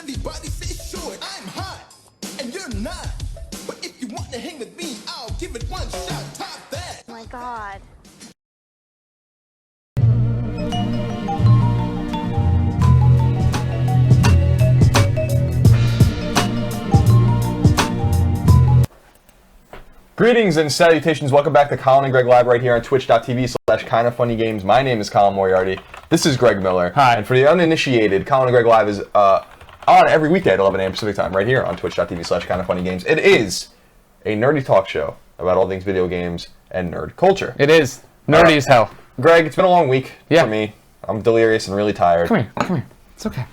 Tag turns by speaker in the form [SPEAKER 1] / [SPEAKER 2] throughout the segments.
[SPEAKER 1] Everybody say short. I'm hot, and you're not. But if you want to hang with me, I'll give it one shot. Top that.
[SPEAKER 2] Oh my God.
[SPEAKER 3] Greetings and salutations. Welcome back to Colin and Greg Live right here on twitch.tv/kindoffunnygames. My name is Colin Moriarty. This is Greg Miller.
[SPEAKER 4] Hi.
[SPEAKER 3] And for the uninitiated, Colin and Greg Live is on every weekday at 11 a.m. Pacific time right here on twitch.tv/kindoffunnygames. It is a nerdy talk show about all things video games and nerd culture.
[SPEAKER 4] It is. Nerdy as hell.
[SPEAKER 3] Greg, it's been a long week
[SPEAKER 4] Yeah.
[SPEAKER 3] for me. I'm delirious and really tired.
[SPEAKER 4] Come here. It's okay.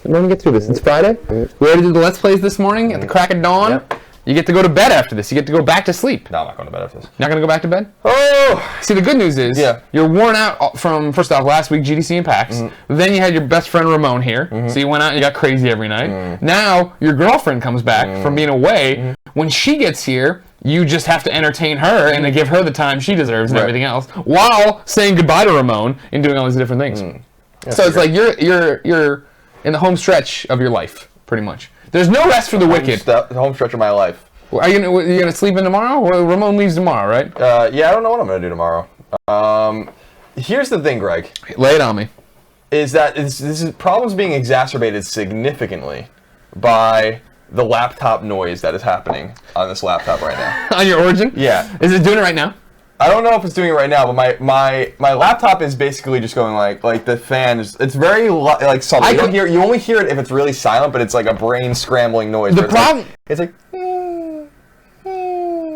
[SPEAKER 4] We're going to get through this. It's Friday. We already did the Let's Plays this morning at the crack of dawn.
[SPEAKER 3] Yep.
[SPEAKER 4] You get to go to bed after this. You get to go back to sleep.
[SPEAKER 3] No, I'm not going to bed after this.
[SPEAKER 4] Not going to go back to bed?
[SPEAKER 3] Oh!
[SPEAKER 4] See, the good news is you're worn out from, first off, last week, GDC and PAX. Then you had your best friend Ramon here. So you went out and you got crazy every night. Now your girlfriend comes back from being away. When she gets here, you just have to entertain her and to give her the time she deserves and everything else, while saying goodbye to Ramon and doing all these different things. So it's like you're in the home stretch of your life, pretty much. There's no rest for the wicked.
[SPEAKER 3] The home stretch of my life.
[SPEAKER 4] Are you gonna sleep in tomorrow? Well, Ramon leaves tomorrow, right?
[SPEAKER 3] Yeah, I don't know what I'm gonna do tomorrow. Here's the thing, Greg.
[SPEAKER 4] Lay it on me.
[SPEAKER 3] Is that this is problems being exacerbated significantly by the laptop noise that is happening on this laptop right now.
[SPEAKER 4] On your Origin?
[SPEAKER 3] Yeah.
[SPEAKER 4] Is it doing it right now?
[SPEAKER 3] I don't know if it's doing it right now, but my laptop is basically just going like the fan is. It's very like subtle. You only hear it if it's really silent, but it's like a brain scrambling noise.
[SPEAKER 4] The problem.
[SPEAKER 3] It's like.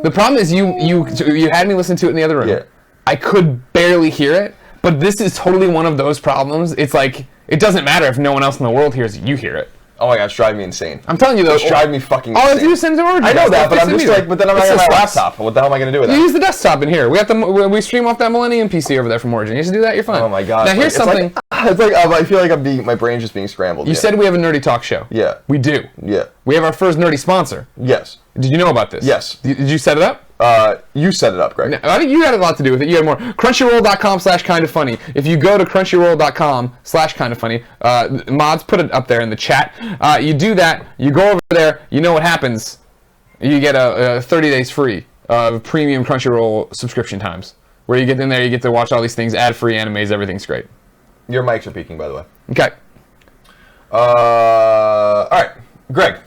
[SPEAKER 4] The problem is you had me listen to it in the other room.
[SPEAKER 3] Yeah.
[SPEAKER 4] I could barely hear it, but this is totally one of those problems. It's like it doesn't matter if no one else in the world hears it. You hear it.
[SPEAKER 3] Oh my gosh, it's driving me insane.
[SPEAKER 4] I'm telling you though.
[SPEAKER 3] It's driving me fucking insane.
[SPEAKER 4] All I have to do is send it to Origin.
[SPEAKER 3] I know that, but I'm just like, but then I'm not on my laptop. What the hell am I gonna do with that?
[SPEAKER 4] You use the desktop in here. We stream off that Millennium PC over there from Origin. You just do that. You're fine.
[SPEAKER 3] Oh my god.
[SPEAKER 4] Now here's something.
[SPEAKER 3] It's like I feel like my brain's just being scrambled.
[SPEAKER 4] You said we have a nerdy talk show.
[SPEAKER 3] Yeah.
[SPEAKER 4] We do.
[SPEAKER 3] Yeah.
[SPEAKER 4] We have our first nerdy sponsor.
[SPEAKER 3] Yes.
[SPEAKER 4] Did you know about this?
[SPEAKER 3] Yes.
[SPEAKER 4] Did you set it up?
[SPEAKER 3] You set it up, Greg.
[SPEAKER 4] I think you had a lot to do with it. You had more. Crunchyroll.com/kindoffunny. If you go to Crunchyroll.com/kindoffunny, mods put it up there in the chat. You do that. You go over there. You know what happens. You get a 30 days free of premium Crunchyroll subscription times. Where you get in there, you get to watch all these things, ad-free animes, everything's great.
[SPEAKER 3] Your mics are peaking, by the way.
[SPEAKER 4] Okay.
[SPEAKER 3] All right, Greg.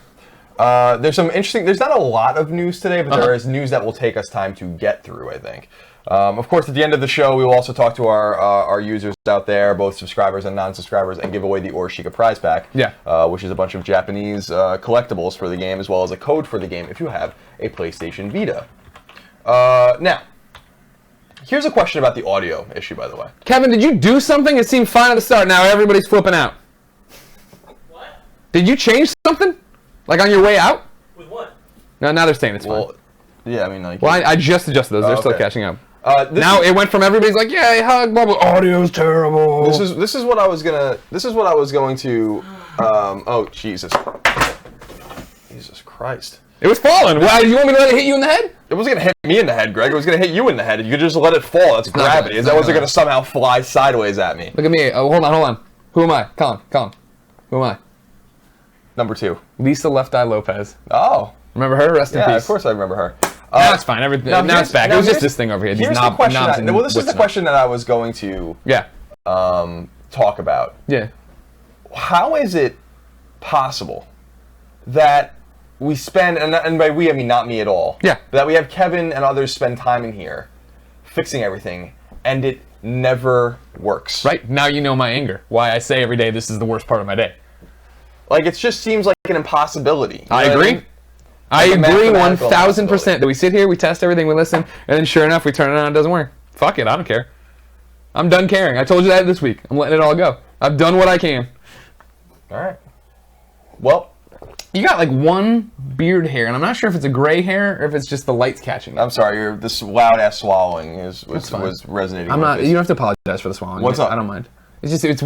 [SPEAKER 3] There's some interesting. There's not a lot of news today, but there is news that will take us time to get through, I think. Of course, at the end of the show, we will also talk to our users out there, both subscribers and non-subscribers, and give away the Orishika prize pack, which is a bunch of Japanese collectibles for the game, as well as a code for the game if you have a PlayStation Vita. Now, here's a question about the audio issue, by the way.
[SPEAKER 4] Kevin, did you do something? It seemed fine at the start. Now everybody's flipping out.
[SPEAKER 5] What?
[SPEAKER 4] Did you change something? Like on your way out?
[SPEAKER 5] With what?
[SPEAKER 4] No, now they're saying it's fine.
[SPEAKER 3] Yeah, I mean, like.
[SPEAKER 4] Well, I just adjusted those. They're still
[SPEAKER 3] okay.
[SPEAKER 4] catching up. Now it went from everybody's like, "Yay, hug, blah blah." Audio's terrible.
[SPEAKER 3] This is what I was going to. Oh Jesus Christ!
[SPEAKER 4] It was falling. Why? Do you want me to let it hit you in the head?
[SPEAKER 3] It wasn't going to hit me in the head, Greg. It was going to hit you in the head. You could just let it fall. That's gravity. That wasn't going to somehow fly sideways at me.
[SPEAKER 4] Look at me. Oh, hold on. Who am I? Colin. Who am I?
[SPEAKER 3] Number 2.
[SPEAKER 4] Lisa Left Eye Lopez.
[SPEAKER 3] Oh.
[SPEAKER 4] Remember her? Rest in peace.
[SPEAKER 3] Yeah, of course I remember her.
[SPEAKER 4] Now it's fine. Now it's back. It was just this thing over here. These knobs.
[SPEAKER 3] This is the question that I was going to talk about.
[SPEAKER 4] Yeah.
[SPEAKER 3] How is it possible that we spend, and by we I mean not me at all, that we have Kevin and others spend time in here fixing everything, and it never works?
[SPEAKER 4] Right. Now you know my anger. Why I say every day this is the worst part of my day.
[SPEAKER 3] Like, it just seems like an impossibility.
[SPEAKER 4] I agree. I agree 1,000% that we sit here, we test everything, we listen, and then sure enough, we turn it on, it doesn't work. Fuck it, I don't care. I'm done caring. I told you that this week. I'm letting it all go. I've done what I can.
[SPEAKER 3] All right. Well,
[SPEAKER 4] you got like one beard hair, and I'm not sure if it's a gray hair or if it's just the light's catching it.
[SPEAKER 3] I'm sorry, this loud ass swallowing was resonating.
[SPEAKER 4] I'm not. You don't have to apologize for the swallowing.
[SPEAKER 3] What's up?
[SPEAKER 4] I don't mind. It's just it's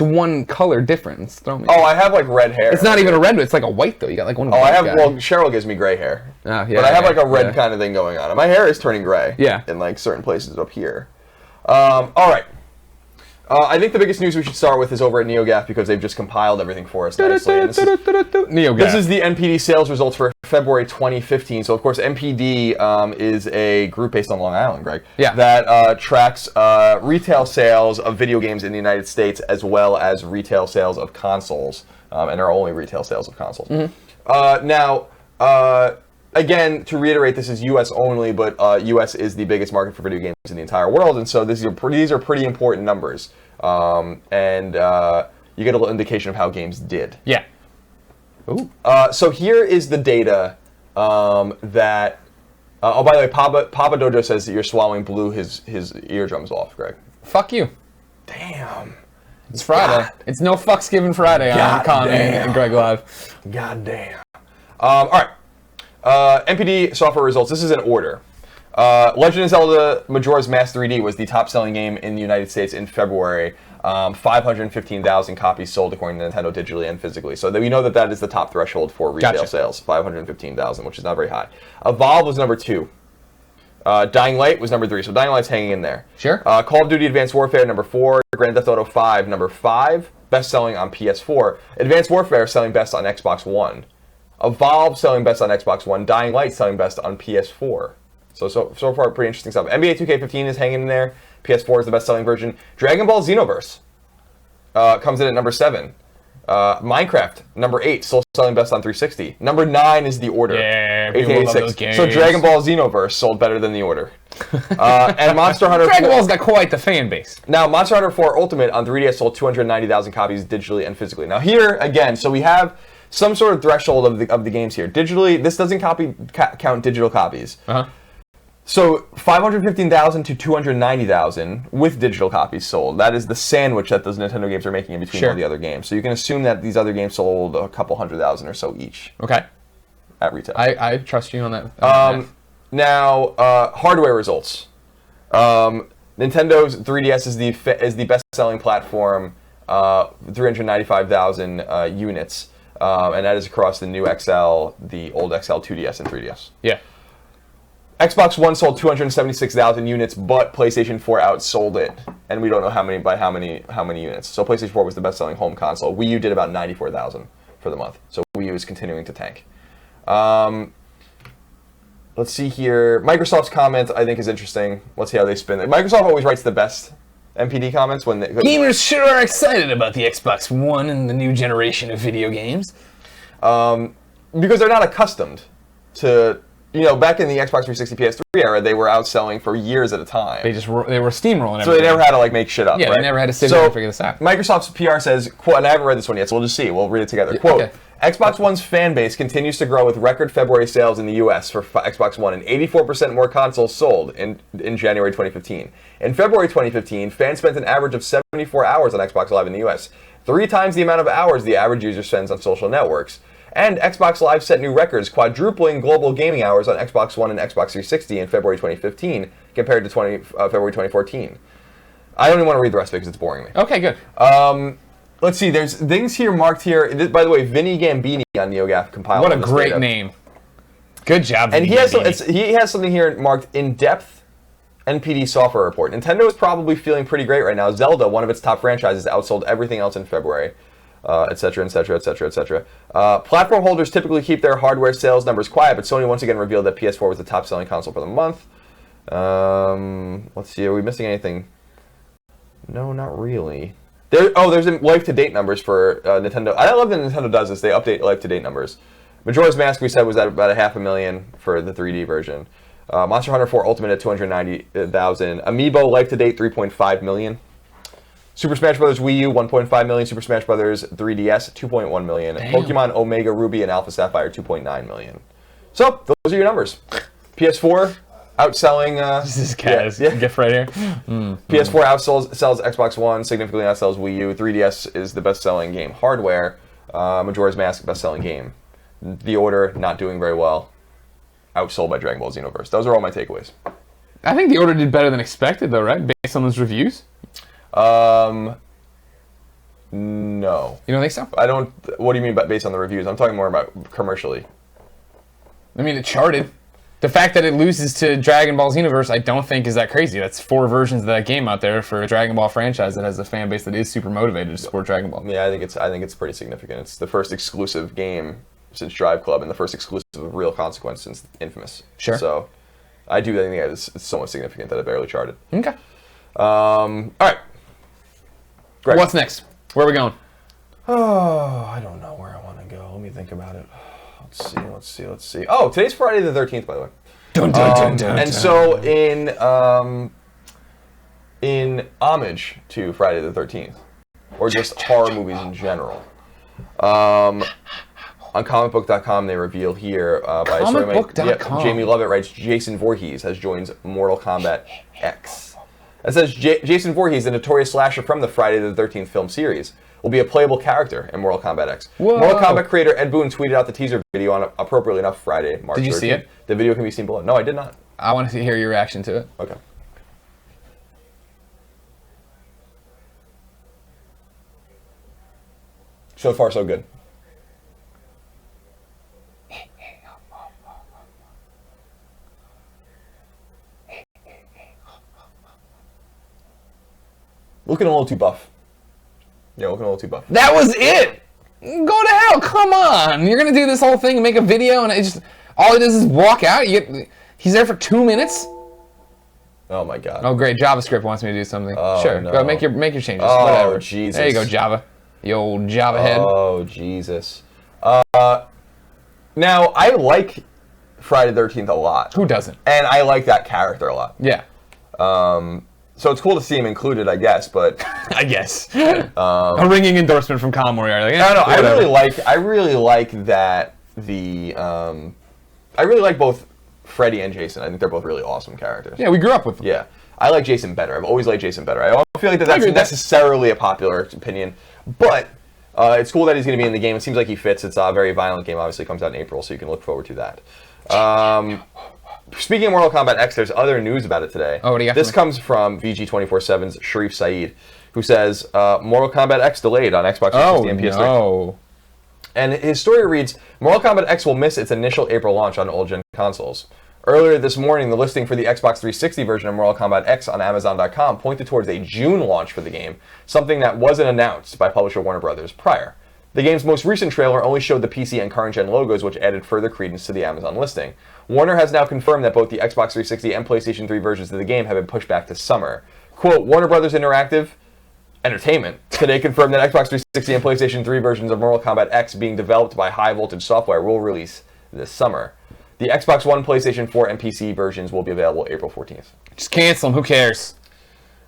[SPEAKER 4] one color difference. Throw me.
[SPEAKER 3] Oh, I have like red hair.
[SPEAKER 4] It's not even a red. It's like a white though. You got like one.
[SPEAKER 3] Oh, I have. Well, Cheryl gives me gray hair.
[SPEAKER 4] Yeah,
[SPEAKER 3] but I have like a red kind of thing going on. And my hair is turning gray.
[SPEAKER 4] Yeah.
[SPEAKER 3] In like certain places up here. All right. I think the biggest news we should start with is over at NeoGAF because they've just compiled everything for us nicely.
[SPEAKER 4] NeoGAF.
[SPEAKER 3] This is the NPD sales results for February 2015. So, of course, NPD is a group based on Long Island, Greg, that tracks retail sales of video games in the United States as well as retail sales of consoles, and are only retail sales of consoles. Now, again, to reiterate, this is U.S. only, but U.S. is the biggest market for video games in the entire world, and so these are pretty important numbers, and you get a little indication of how games did.
[SPEAKER 4] Yeah. Ooh.
[SPEAKER 3] So here is the data that. Oh, by the way, Papa Dojo says that your swallowing blew his eardrums off, Greg.
[SPEAKER 4] Fuck you.
[SPEAKER 3] Damn.
[SPEAKER 4] It's Friday.
[SPEAKER 3] God.
[SPEAKER 4] It's no fucks given Friday on Colin and Greg Live.
[SPEAKER 3] God damn. All right. NPD software results. This is in order. Legend of Zelda Majora's Mask 3D was the top-selling game in the United States in February. 515,000 copies sold according to Nintendo digitally and physically. So we know that is the top threshold for retail sales, 515,000, which is not very high. Evolve was number 2. Dying Light was number 3, so Dying Light's hanging in there.
[SPEAKER 4] Sure.
[SPEAKER 3] Call of Duty Advanced Warfare, number 4. Grand Theft Auto 5, number 5. Best-selling on PS4. Advanced Warfare selling best on Xbox One. Evolve selling best on Xbox One. Dying Light selling best on PS4. So far, pretty interesting stuff. NBA 2K15 is hanging in there. PS4 is the best-selling version. Dragon Ball Xenoverse comes in at number 7. Minecraft, number 8, still selling best on 360. Number 9 is The Order.
[SPEAKER 4] Yeah, people love those games.
[SPEAKER 3] So Dragon Ball Xenoverse sold better than The Order. And Monster Hunter
[SPEAKER 4] Dragon Ball's got quite the fan base.
[SPEAKER 3] Now, Monster Hunter 4 Ultimate on 3DS sold 290,000 copies digitally and physically. Now here, again, so we have some sort of threshold of the games here. Digitally, this doesn't count digital copies. So 515,000 to 290,000 with digital copies sold. That is the sandwich that those Nintendo games are making in between all the other games. So you can assume that these other games sold a couple 100,000 or so each.
[SPEAKER 4] Okay.
[SPEAKER 3] At retail.
[SPEAKER 4] I trust you on that.
[SPEAKER 3] Now, hardware results. Nintdo's 3DS is the best-selling platform, 395,000 units, and that is across the new XL, the old XL, 2DS, and 3DS.
[SPEAKER 4] Yeah.
[SPEAKER 3] Xbox One sold 276,000 units, but PlayStation 4 outsold it, and we don't know how many units. So PlayStation 4 was the best-selling home console. Wii U did about 94,000 for the month. So Wii U is continuing to tank. Let's see here. Microsoft's comment I think is interesting. Let's see how they spin it. Microsoft always writes the best NPD comments when
[SPEAKER 4] gamers sure are excited about the Xbox One and the new generation of video games.
[SPEAKER 3] Because they're not accustomed to. Back in the Xbox 360 PS3 era, they were outselling for years at a time.
[SPEAKER 4] They were steamrolling everything.
[SPEAKER 3] So they never had to make shit up,
[SPEAKER 4] Yeah,
[SPEAKER 3] right?
[SPEAKER 4] they never had to sit there and figure this out.
[SPEAKER 3] Microsoft's PR says, quote, and I haven't read this one yet, so we'll just see. We'll read it together. Quote,
[SPEAKER 4] okay.
[SPEAKER 3] Xbox One's fan base continues to grow with record February sales in the US for Xbox One and 84% more consoles sold in January 2015. In February 2015, fans spent an average of 74 hours on Xbox Live in the US, 3 times the amount of hours the average user spends on social networks. And Xbox Live set new records, quadrupling global gaming hours on Xbox One and Xbox 360 in February 2015 compared to February 2014. I don't even want to read the rest because it's boring me.
[SPEAKER 4] Okay, good.
[SPEAKER 3] Let's see. There's things here marked here. By the way, Vinny Gambini on NeoGAF compiled.
[SPEAKER 4] What a great name. Good job,
[SPEAKER 3] And
[SPEAKER 4] Vinny Gambini.
[SPEAKER 3] he has something here marked in-depth NPD software report. Nintendo is probably feeling pretty great right now. Zelda, one of its top franchises, outsold everything else in February. Etc., etc., etc., etc. Platform holders typically keep their hardware sales numbers quiet, but Sony once again revealed that PS4 was the top-selling console for the month. Let's see, are we missing anything? No, not really. There's life-to-date numbers for Nintendo. I love that Nintendo does this. They update life-to-date numbers. Majora's Mask, we said, was at about 500,000 for the 3D version. Monster Hunter 4 Ultimate at 290,000. Amiibo life-to-date 3.5 million. Super Smash Bros. Wii U, 1.5 million. Super Smash Bros. 3DS, 2.1 million.
[SPEAKER 4] Damn.
[SPEAKER 3] Pokemon Omega Ruby and Alpha Sapphire, 2.9 million. So, those are your numbers. PS4, outselling...
[SPEAKER 4] This is Kaz. Gift right here.
[SPEAKER 3] PS4 outsells Xbox One, significantly outsells Wii U. 3DS is the best-selling game hardware. Majora's Mask, best-selling game. The Order, not doing very well. Outsold by Dragon Ball Xenoverse. Those are all my takeaways.
[SPEAKER 4] I think The Order did better than expected, though, right? Based on those reviews?
[SPEAKER 3] No.
[SPEAKER 4] You don't think so?
[SPEAKER 3] I don't... What do you mean by based on the reviews? I'm talking more about commercially.
[SPEAKER 4] I mean, it charted. The fact that it loses to Dragon Ball's universe, I don't think is that crazy. That's 4 versions of that game out there for a Dragon Ball franchise that has a fan base that is super motivated to support Dragon Ball.
[SPEAKER 3] Yeah, I think it's pretty significant. It's the first exclusive game since Drive Club and the first exclusive of real consequence since Infamous.
[SPEAKER 4] Sure.
[SPEAKER 3] So I do think it's somewhat significant that it barely charted.
[SPEAKER 4] Okay.
[SPEAKER 3] All right. Greg.
[SPEAKER 4] What's next? Where are we going?
[SPEAKER 3] Oh, I don't know where I want to go. Let me think about it. Let's see. Oh, today's Friday the 13th, by the way.
[SPEAKER 4] Dun, dun, dun, dun,
[SPEAKER 3] and
[SPEAKER 4] dun.
[SPEAKER 3] so in homage to Friday the 13th, or just horror movies in general, on comicbook.com they reveal here by
[SPEAKER 4] Comicbook.com.
[SPEAKER 3] Jamie Lovett writes, Jason Voorhees has joined Mortal Kombat X. It says Jason Voorhees, the notorious slasher from the Friday the 13th film series, will be a playable character in Mortal Kombat X.
[SPEAKER 4] Whoa.
[SPEAKER 3] Mortal Kombat creator Ed Boon tweeted out the teaser video on appropriately enough Friday, March 13th.
[SPEAKER 4] Did you see it?
[SPEAKER 3] The video can be seen below. No, I did not.
[SPEAKER 4] I want to hear your reaction to it.
[SPEAKER 3] Okay. So far, so good. Looking a little too buff. Yeah, looking a little too buff.
[SPEAKER 4] That was it! Go to hell, come on! You're gonna do this whole thing and make a video and it just, all he does is walk out? He's there for 2 minutes?
[SPEAKER 3] Oh my god.
[SPEAKER 4] Oh great, JavaScript wants me to do something.
[SPEAKER 3] Oh,
[SPEAKER 4] sure,
[SPEAKER 3] no.
[SPEAKER 4] go make your changes,
[SPEAKER 3] Oh,
[SPEAKER 4] whatever.
[SPEAKER 3] Jesus.
[SPEAKER 4] There you go, Java. You old Java head.
[SPEAKER 3] Oh, Jesus. Now, I like Friday the 13th a lot.
[SPEAKER 4] Who doesn't?
[SPEAKER 3] And I like that character a lot.
[SPEAKER 4] Yeah.
[SPEAKER 3] So it's cool to see him included, I guess, but...
[SPEAKER 4] I guess. A ringing endorsement from Colin Moriarty. Like,
[SPEAKER 3] I don't know.
[SPEAKER 4] whatever.
[SPEAKER 3] I really like that the... I really like both Freddy and Jason. I think they're both really awesome characters.
[SPEAKER 4] Yeah, we grew up with them.
[SPEAKER 3] Yeah. I like Jason better. I've always liked Jason better. I don't feel like that's necessarily a popular opinion, but it's cool that he's going to be in the game. It seems like he fits. It's a very violent game. Obviously, comes out in April, so you can look forward to that. Speaking of Mortal Kombat X, there's other news about it today.
[SPEAKER 4] Oh, what do you got?
[SPEAKER 3] This comes from VG247's Sharif Saeed, who says Mortal Kombat X delayed on Xbox 360 and PS3.
[SPEAKER 4] No.
[SPEAKER 3] And his story reads, Mortal Kombat X will miss its initial April launch on old-gen consoles. Earlier this morning, the listing for the Xbox 360 version of Mortal Kombat X on Amazon.com pointed towards a June launch for the game, something that wasn't announced by publisher Warner Brothers prior. The game's most recent trailer only showed the PC and current-gen logos, which added further credence to the Amazon listing. Warner has now confirmed that both the Xbox 360 and PlayStation 3 versions of the game have been pushed back to summer. Quote, Warner Brothers Interactive Entertainment today confirmed that Xbox 360 and PlayStation 3 versions of Mortal Kombat X being developed by High Voltage Software will release this summer. The Xbox One, PlayStation 4, and PC versions will be available April 14th.
[SPEAKER 4] Just cancel them. Who cares?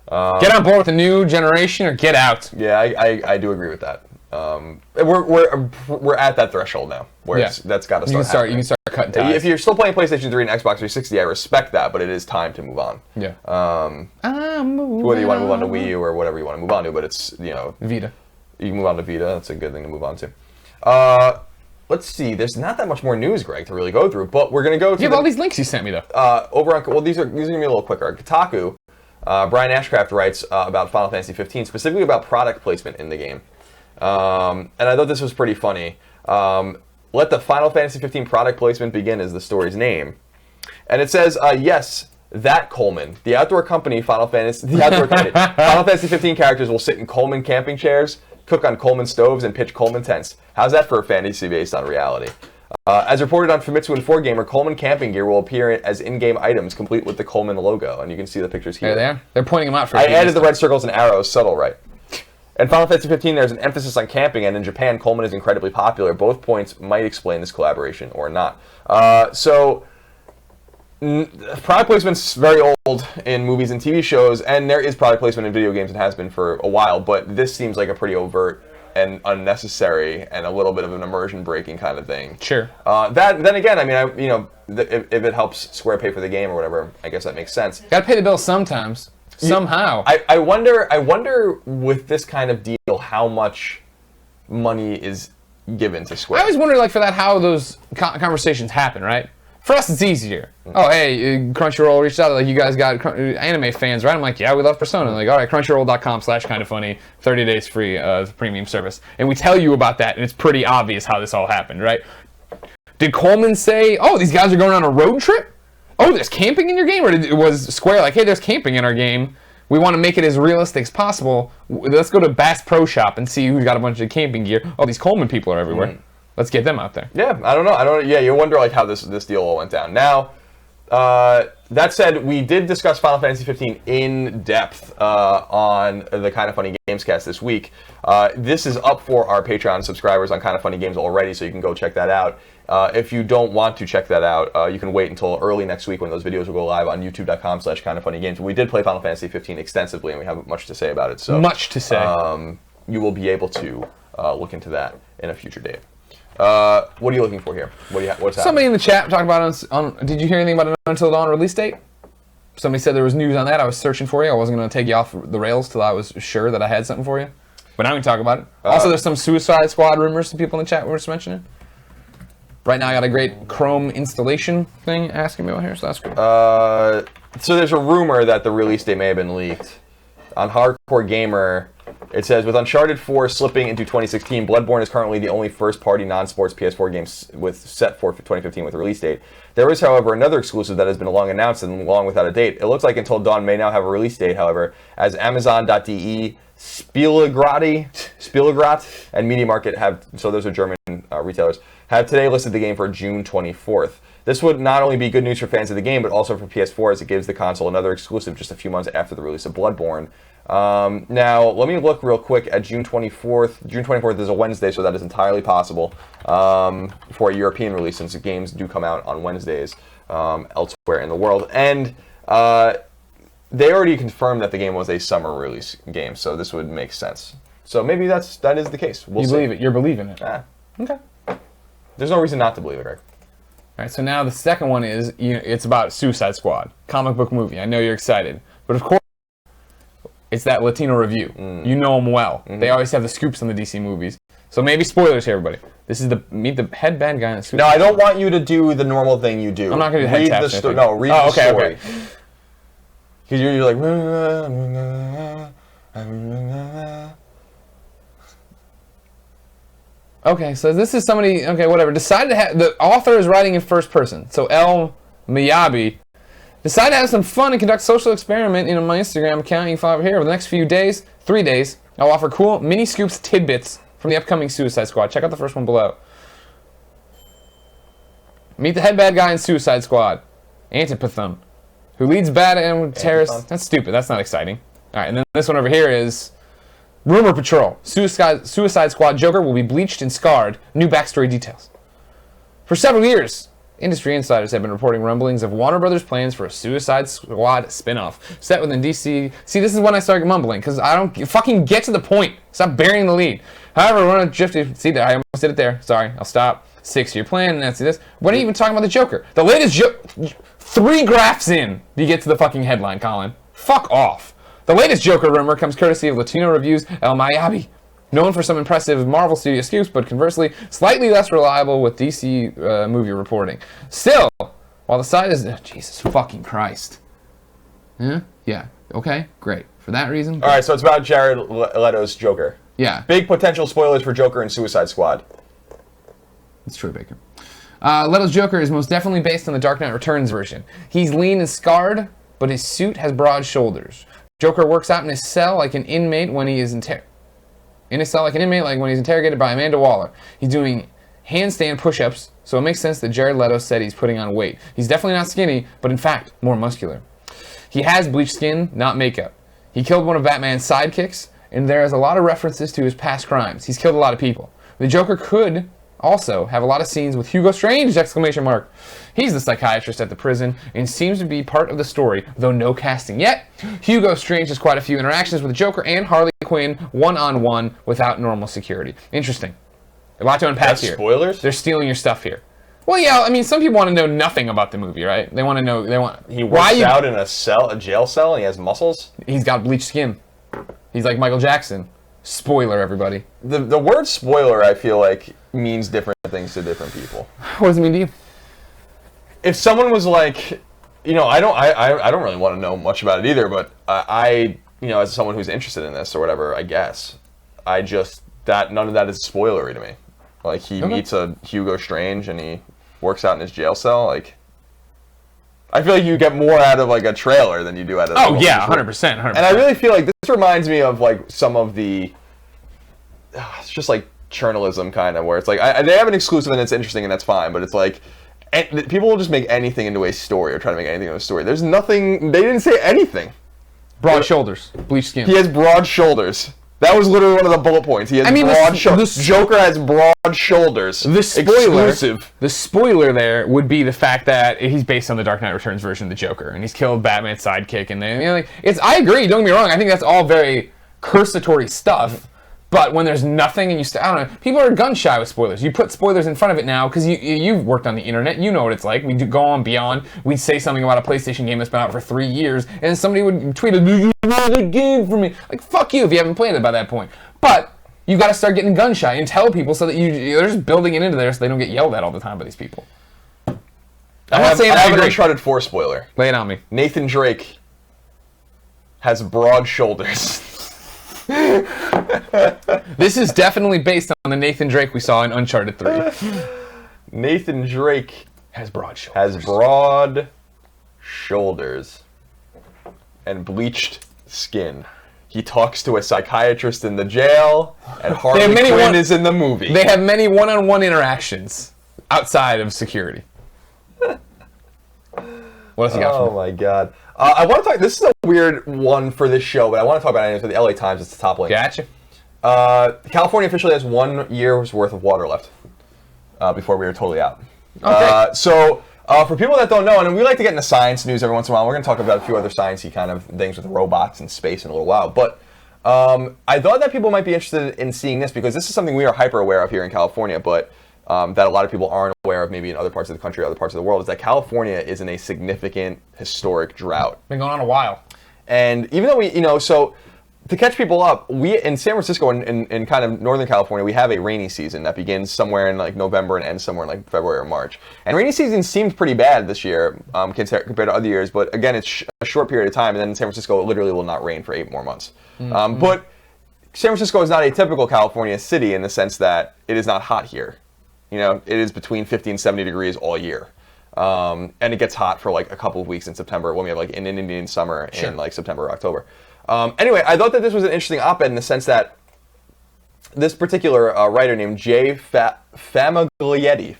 [SPEAKER 4] Get on board with the new generation or get out.
[SPEAKER 3] Yeah, I do agree with that. We're at that threshold now where that's got to start.
[SPEAKER 4] You can start cutting ties.
[SPEAKER 3] If you're still playing PlayStation 3 and Xbox 360, I respect that, but it is time to move on.
[SPEAKER 4] Yeah.
[SPEAKER 3] Whether you want to move on to Wii U or whatever you want to move on to, but it's
[SPEAKER 4] Vita.
[SPEAKER 3] You can move on to Vita. That's a good thing to move on to. Let's see. There's not that much more news, Greg, to really go through, but we're gonna go to
[SPEAKER 4] You have all these links you sent me though.
[SPEAKER 3] over on. Well, these are gonna be a little quicker. Kotaku. Brian Ashcraft writes about Final Fantasy 15, specifically about product placement in the game. And I thought this was pretty funny. Let the Final Fantasy 15 product placement begin is the story's name. And it says, yes, that Coleman, the outdoor company, Final Fantasy 15 characters will sit in Coleman camping chairs, cook on Coleman stoves, and pitch Coleman tents. How's that for a fantasy based on reality? As reported on Famitsu and 4Gamer, Coleman camping gear will appear as in-game items, complete with the Coleman logo. And you can see the pictures here.
[SPEAKER 4] There they are. They're pointing them out for
[SPEAKER 3] I added the red circles and arrows, subtle, right? In Final Fantasy 15, there's an emphasis on camping, and in Japan, Coleman is incredibly popular. Both points might explain this collaboration or not. Product placement's very old in movies and TV shows, and there is product placement in video games and has been for a while, but this seems like a pretty overt and unnecessary and a little bit of an immersion breaking kind of thing.
[SPEAKER 4] Sure.
[SPEAKER 3] Then again, I mean, if it helps Square pay for the game or whatever, I guess that makes sense.
[SPEAKER 4] Gotta pay the bill sometimes. Somehow.
[SPEAKER 3] I wonder with this kind of deal how much money is given to Square.
[SPEAKER 4] I always wonder, like, for that, how those conversations happen, right? For us, it's easier. Oh, hey, Crunchyroll reached out, like, you guys got anime fans, right? I'm like, yeah, we love Persona. Like, all right, crunchyroll.com/kindafunny, 30 days free of premium service. And we tell you about that, and it's pretty obvious how this all happened, right? Did Coleman say, oh, these guys are going on a road trip? oh, there's camping in your game? Or was Square like, hey, there's camping in our game. We want to make it as realistic as possible. Let's go to Bass Pro Shop and see who's got a bunch of camping gear. Oh, these Coleman people are everywhere. Let's get them out there.
[SPEAKER 3] Yeah, I don't know. Yeah, you wonder like how this deal all went down. Now, that said, we did discuss Final Fantasy 15 in depth on the Kind of Funny Games cast this week. This is up for our Patreon subscribers on Kind of Funny Games already, so you can go check that out. If you don't want to check that out, you can wait until early next week when those videos will go live on youtube.com/kindoffunnygames. We did play Final Fantasy 15 extensively, and we have much to say about it. So
[SPEAKER 4] much to say.
[SPEAKER 3] You will be able to look into that in a future date. What are you looking for here? What's happening?
[SPEAKER 4] Somebody in the chat talked about on. Did you hear anything about an Until Dawn release date? Somebody said there was news on that. I was searching for you. I wasn't going to take you off the rails till I was sure that I had something for you. But now we can talk about it. Also, there's some Suicide Squad rumors some people in the chat were just mentioning. Right now, I got a great Chrome installation thing asking me about here, so that's cool.
[SPEAKER 3] So there's a rumor that the release date may have been leaked. On Hardcore Gamer, it says, with Uncharted 4 slipping into 2016, Bloodborne is currently the only first-party non-sports PS4 game set for 2015 with a release date. There is, however, another exclusive that has been long announced and long without a date. It looks like Until Dawn may now have a release date, however, as Amazon.de, Spielgrat, and Media Market have, so those are German retailers, have today listed the game for June 24th. This would not only be good news for fans of the game, but also for PS4, as it gives the console another exclusive just a few months after the release of Bloodborne. Now, let me look real quick at June 24th. June 24th is a Wednesday, so that is entirely possible for a European release, since the games do come out on Wednesdays elsewhere in the world. And they already confirmed that the game was a summer release game, so this would make sense. So maybe that is the case. We'll see.
[SPEAKER 4] Believe it. You're believing it.
[SPEAKER 3] Okay. There's no reason not to believe it, Greg.
[SPEAKER 4] All right, so now the second one is, it's about Suicide Squad, comic book movie. I know you're excited. But of course, it's that Latino review. You know them well. They always have the scoops on the DC movies. So maybe spoilers here, everybody. This is meet the head bad guy in the suit.
[SPEAKER 3] No, I don't want you to do the normal thing you do.
[SPEAKER 4] I'm not going to do head taps.
[SPEAKER 3] Read the story.
[SPEAKER 4] Okay.
[SPEAKER 3] Because you're like...
[SPEAKER 4] Okay, so this is somebody, okay, whatever, decided to have, the author is writing in first person, so El Miyabi decided to have some fun and conduct social experiment in my Instagram account. You can follow over here. Over the next few days, 3 days, I'll offer cool mini scoops tidbits from the upcoming Suicide Squad. Check out the first one below. Meet the head bad guy in Suicide Squad, Antipathon, who leads bad and terrorists. That's stupid, that's not exciting. Alright, and then this one over here is Rumor Patrol. Suicide Squad Joker will be bleached and scarred. New backstory details. For several years, industry insiders have been reporting rumblings of Warner Brothers' plans for a Suicide Squad spin-off set within DC. See, this is when I started mumbling, because I don't fucking get to the point. Stop burying the lead. However, we're going to drift. See there, I almost did it there. Sorry, I'll stop. 6-year plan, and that's this. We're not even talking about the Joker. The latest 3 graphs in, you get to the fucking headline, Colin. Fuck off. The latest Joker rumor comes courtesy of Latino Reviews' El Miyabi, known for some impressive Marvel Studio scoops, but conversely, slightly less reliable with DC movie reporting. Still, while the site is... Oh, Jesus fucking Christ. Yeah. Okay, great. For that reason...
[SPEAKER 3] All right, so it's about Jared Leto's Joker.
[SPEAKER 4] Yeah.
[SPEAKER 3] Big potential spoilers for Joker and Suicide Squad.
[SPEAKER 4] It's Troy Baker. Leto's Joker is most definitely based on the Dark Knight Returns version. He's lean and scarred, but his suit has broad shoulders. Joker works out in his cell like an inmate when he is interrogated by Amanda Waller. He's doing handstand push-ups, so it makes sense that Jared Leto said he's putting on weight. He's definitely not skinny, but in fact, more muscular. He has bleached skin, not makeup. He killed one of Batman's sidekicks, and there is a lot of references to his past crimes. He's killed a lot of people. The Joker could also have a lot of scenes with Hugo Strange! He's the psychiatrist at the prison and seems to be part of the story, though no casting yet. Hugo Strange has quite a few interactions with the Joker and Harley Quinn one-on-one without normal security. Interesting. A lot to unpack here.
[SPEAKER 3] Spoilers?
[SPEAKER 4] They're stealing your stuff here. Well, yeah, I mean, some people want to know nothing about the movie, right? They want to know,
[SPEAKER 3] He works out in a jail cell, and he has muscles?
[SPEAKER 4] He's got bleached skin. He's like Michael Jackson. Spoiler, everybody.
[SPEAKER 3] The word spoiler, I feel like, means different things to different people.
[SPEAKER 4] What does it mean to you?
[SPEAKER 3] If someone was like, I don't really want to know much about it either, but as someone who's interested in this or whatever, I guess, none of that is spoilery to me. Like, he meets a Hugo Strange and he works out in his jail cell, like, I feel like you get more out of like a trailer than you do out of.
[SPEAKER 4] Oh yeah, 100%.
[SPEAKER 3] And I really feel like this reminds me of like some of the. It's just like journalism kind of where it's like they have an exclusive and it's interesting and that's fine, but it's like people will just make anything into a story or try to make anything into a story. There's nothing. They didn't say anything.
[SPEAKER 4] Broad shoulders, bleached skin.
[SPEAKER 3] He has broad shoulders. That was literally one of the bullet points. He has broad shoulders. Joker has broad shoulders.
[SPEAKER 4] The spoiler there would be the fact that he's based on the Dark Knight Returns version of the Joker, and he's killed Batman's sidekick. And then, like, I agree. Don't get me wrong. I think that's all very cursatory stuff. But when there's nothing and I don't know, people are gun shy with spoilers. You put spoilers in front of it now because you've worked on the internet. You know what it's like. We do go on beyond. We'd say something about a PlayStation game that's been out for 3 years, and somebody would tweet, "Did you know the game for me?" Like, fuck you if you haven't played it by that point. But you got to start getting gun shy and tell people so that they're just building it into there so they don't get yelled at all the time by these people. I'm not saying I
[SPEAKER 3] have
[SPEAKER 4] agree.
[SPEAKER 3] an Uncharted 4 spoiler.
[SPEAKER 4] Lay it on me.
[SPEAKER 3] Nathan Drake has broad shoulders.
[SPEAKER 4] This is definitely based on the Nathan Drake we saw in Uncharted 3.
[SPEAKER 3] Nathan Drake
[SPEAKER 4] has broad
[SPEAKER 3] shoulders and bleached skin. He talks to a psychiatrist in the jail, and Harley Quinn is in the movie.
[SPEAKER 4] They have many one-on-one interactions outside of security. What else you got for me?
[SPEAKER 3] Oh my god. I want to talk. This is a weird one for this show, but I want to talk about it for the LA Times. It's the top link.
[SPEAKER 4] Gotcha.
[SPEAKER 3] California officially has 1 year's worth of water left before we are totally out.
[SPEAKER 4] Okay.
[SPEAKER 3] So for people that don't know, and we like to get into science news every once in a while, we're going to talk about a few other sciencey kind of things with robots and space in a little while. But I thought that people might be interested in seeing this because this is something we are hyper aware of here in California, but that a lot of people aren't aware of maybe in other parts of the country or other parts of the world, is that California is in a significant historic drought.
[SPEAKER 4] Been going on a while.
[SPEAKER 3] And even though so to catch people up, we in San Francisco and in kind of Northern California, we have a rainy season that begins somewhere in like November and ends somewhere in like February or March. And rainy season seemed pretty bad this year compared to other years, but again, it's a short period of time, and then in San Francisco, it literally will not rain for 8 more months. But San Francisco is not a typical California city in the sense that it is not hot here. You know, it is between 50 and 70 degrees all year. And it gets hot for like a couple of weeks in September when we have like an Indian summer in like September or October. Anyway, I thought that this was an interesting op-ed in the sense that this particular writer named Jay Famiglietti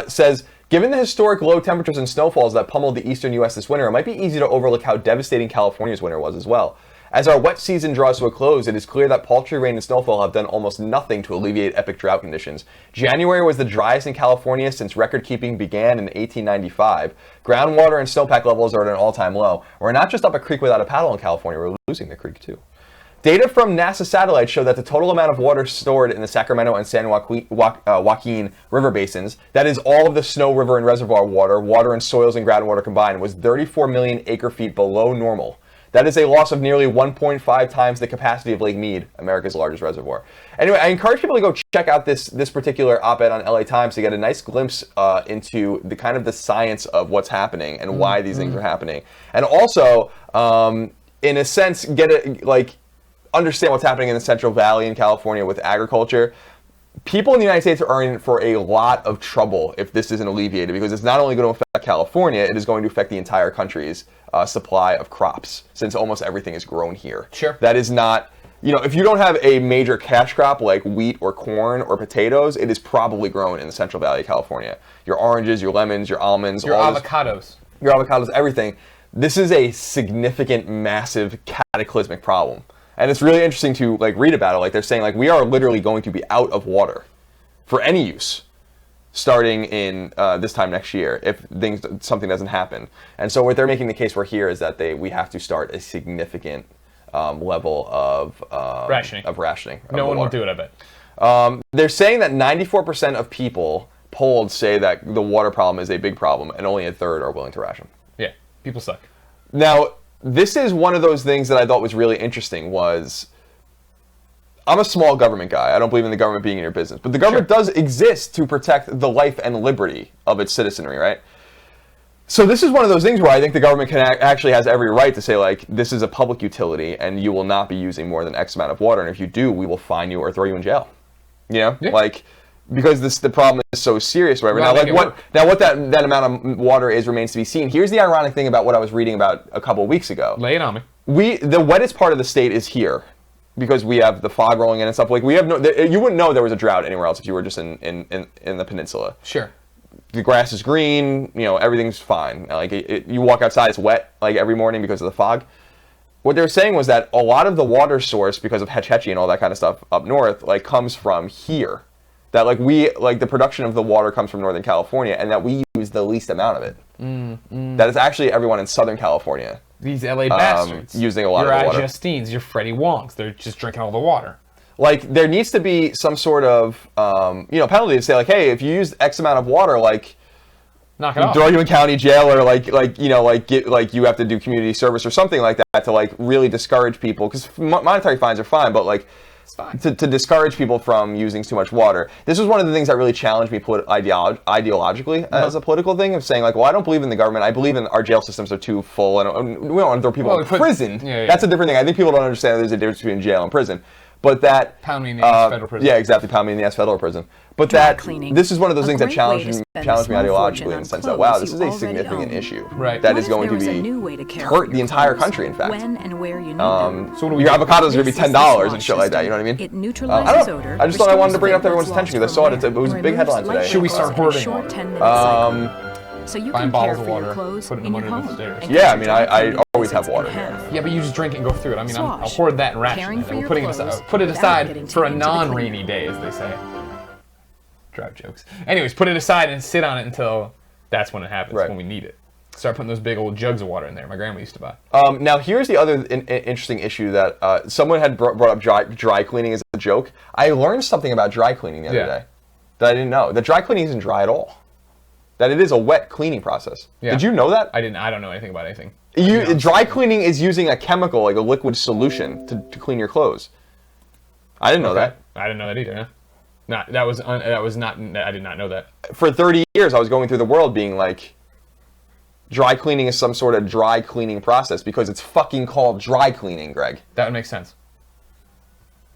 [SPEAKER 3] says, given the historic low temperatures and snowfalls that pummeled the eastern U.S. this winter, it might be easy to overlook how devastating California's winter was as well. As our wet season draws to a close, it is clear that paltry rain and snowfall have done almost nothing to alleviate epic drought conditions. January was the driest in California since record-keeping began in 1895. Groundwater and snowpack levels are at an all-time low. We're not just up a creek without a paddle in California, we're losing the creek too. Data from NASA satellites show that the total amount of water stored in the Sacramento and San Joaquin river basins, that is all of the snow, river, and reservoir water and soils and groundwater combined, was 34 million acre-feet below normal. That is a loss of nearly 1.5 times the capacity of Lake Mead, America's largest reservoir. Anyway, I encourage people to go check out this particular op-ed on LA Times to get a nice glimpse into the kind of the science of what's happening and why these things are happening. And also, in a sense, understand what's happening in the Central Valley in California with agriculture. People in the United States are in for a lot of trouble if this isn't alleviated, because it's not only going to affect California, it is going to affect the entire country's supply of crops, since almost everything is grown here.
[SPEAKER 4] Sure.
[SPEAKER 3] That is not, if you don't have a major cash crop like wheat or corn or potatoes, it is probably grown in the Central Valley of California. Your oranges, your lemons, your almonds,
[SPEAKER 4] your avocados.
[SPEAKER 3] Your avocados, everything. This is a significant, massive, cataclysmic problem. And it's really interesting to read about it. Like, they're saying we are literally going to be out of water for any use starting in this time next year if something doesn't happen. And so what they're making the case for here is that we have to start a significant level of rationing.
[SPEAKER 4] No one will do it, I bet.
[SPEAKER 3] They're saying that 94% of people polled say that the water problem is a big problem, and only a third are willing to ration.
[SPEAKER 4] Yeah, people suck.
[SPEAKER 3] Now, this is one of those things that I thought was really interesting was, I'm a small government guy. I don't believe in the government being in your business. But the government does exist to protect the life and liberty of its citizenry, right? So this is one of those things where I think the government actually has every right to say, this is a public utility and you will not be using more than X amount of water. And if you do, we will fine you or throw you in jail.
[SPEAKER 4] Yeah.
[SPEAKER 3] because the problem is so serious or whatever.
[SPEAKER 4] Well,
[SPEAKER 3] What that amount of water is remains to be seen. Here's the ironic thing about what I was reading about a couple of weeks ago.
[SPEAKER 4] Lay it on me.
[SPEAKER 3] The wettest part of the state is here, because we have the fog rolling in and stuff. Like, we have you wouldn't know there was a drought anywhere else if you were just in the peninsula.
[SPEAKER 4] Sure.
[SPEAKER 3] The grass is green, everything's fine. Like, you walk outside, it's wet, like, every morning because of the fog. What they were saying was that a lot of the water source, because of Hetch Hetchy and all that kind of stuff up north, like, comes from here. That, like, the production of the water comes from Northern California, and that we use the least amount of it. That is actually everyone in Southern California.
[SPEAKER 4] These LA bastards.
[SPEAKER 3] Using a lot of the water.
[SPEAKER 4] Your Justines, your Freddie Wongs, they're just drinking all the water.
[SPEAKER 3] Like, there needs to be some sort of, penalty to say, like, hey, if you use X amount of water, like,
[SPEAKER 4] knock it off.
[SPEAKER 3] Throw you in county jail, or you have to do community service or something like that to, like, really discourage people. Because monetary fines are fine, but, like,
[SPEAKER 4] it's fine.
[SPEAKER 3] To discourage people from using too much water. This was one of the things that really challenged me ideologically as a political thing, of saying, like, well, I don't believe in the government. I believe in our jail systems are too full, and we don't want to throw people in prison.
[SPEAKER 4] Yeah.
[SPEAKER 3] That's a different thing. I think people don't understand that there's a difference between jail and prison. But that...
[SPEAKER 4] Pound me in the ass, federal prison.
[SPEAKER 3] Yeah, exactly. Pound me in the ass, federal prison. But this is one of those things that challenged me ideologically, in the sense that, wow, this is a significant issue.
[SPEAKER 4] Right.
[SPEAKER 3] That is going to hurt the entire country, in fact.
[SPEAKER 2] When and where you need
[SPEAKER 3] So your avocados are going to be $10 and shit like that, you know what I mean?
[SPEAKER 2] It neutralizes
[SPEAKER 3] I don't know.
[SPEAKER 2] odor.
[SPEAKER 3] I just thought I wanted to bring it up to everyone's attention because I saw it. It was a big headline today.
[SPEAKER 4] Should we start hoarding water?
[SPEAKER 2] So you
[SPEAKER 4] Buying
[SPEAKER 2] can care
[SPEAKER 4] bottles of
[SPEAKER 2] for
[SPEAKER 4] water,
[SPEAKER 2] your clothes
[SPEAKER 4] put it
[SPEAKER 2] in
[SPEAKER 4] under
[SPEAKER 2] your
[SPEAKER 4] the
[SPEAKER 2] home.
[SPEAKER 4] stairs.
[SPEAKER 3] Yeah, I mean, I always have water.
[SPEAKER 4] Yeah, but you just drink it and go through it. I mean, I'll
[SPEAKER 2] Swash.
[SPEAKER 4] hoard that and ration
[SPEAKER 2] Caring
[SPEAKER 4] it.
[SPEAKER 2] for
[SPEAKER 4] We're
[SPEAKER 2] your
[SPEAKER 4] putting
[SPEAKER 2] clothes
[SPEAKER 4] put it
[SPEAKER 2] without
[SPEAKER 4] aside
[SPEAKER 2] getting
[SPEAKER 4] for a
[SPEAKER 2] into the
[SPEAKER 4] non-rainy day, as they say. Drive jokes. Anyways, put it aside and sit on it until that's when it happens,
[SPEAKER 3] Right.
[SPEAKER 4] when we need it. Start putting those big old jugs of water in there. My grandma used to buy.
[SPEAKER 3] Now, here's the other interesting issue that someone had brought up dry cleaning as a joke. I learned something about dry cleaning the other day that I didn't know. That dry cleaning isn't dry at all. That it is a wet cleaning process.
[SPEAKER 4] Yeah.
[SPEAKER 3] Did you know that?
[SPEAKER 4] I don't know anything about anything.
[SPEAKER 3] Dry cleaning is using a chemical, like a liquid solution, to clean your clothes. I didn't know that.
[SPEAKER 4] I didn't know that either. Yeah. I did not know that.
[SPEAKER 3] For 30 years, I was going through the world being like, dry cleaning is some sort of dry cleaning process because it's fucking called dry cleaning, Greg.
[SPEAKER 4] That would make sense.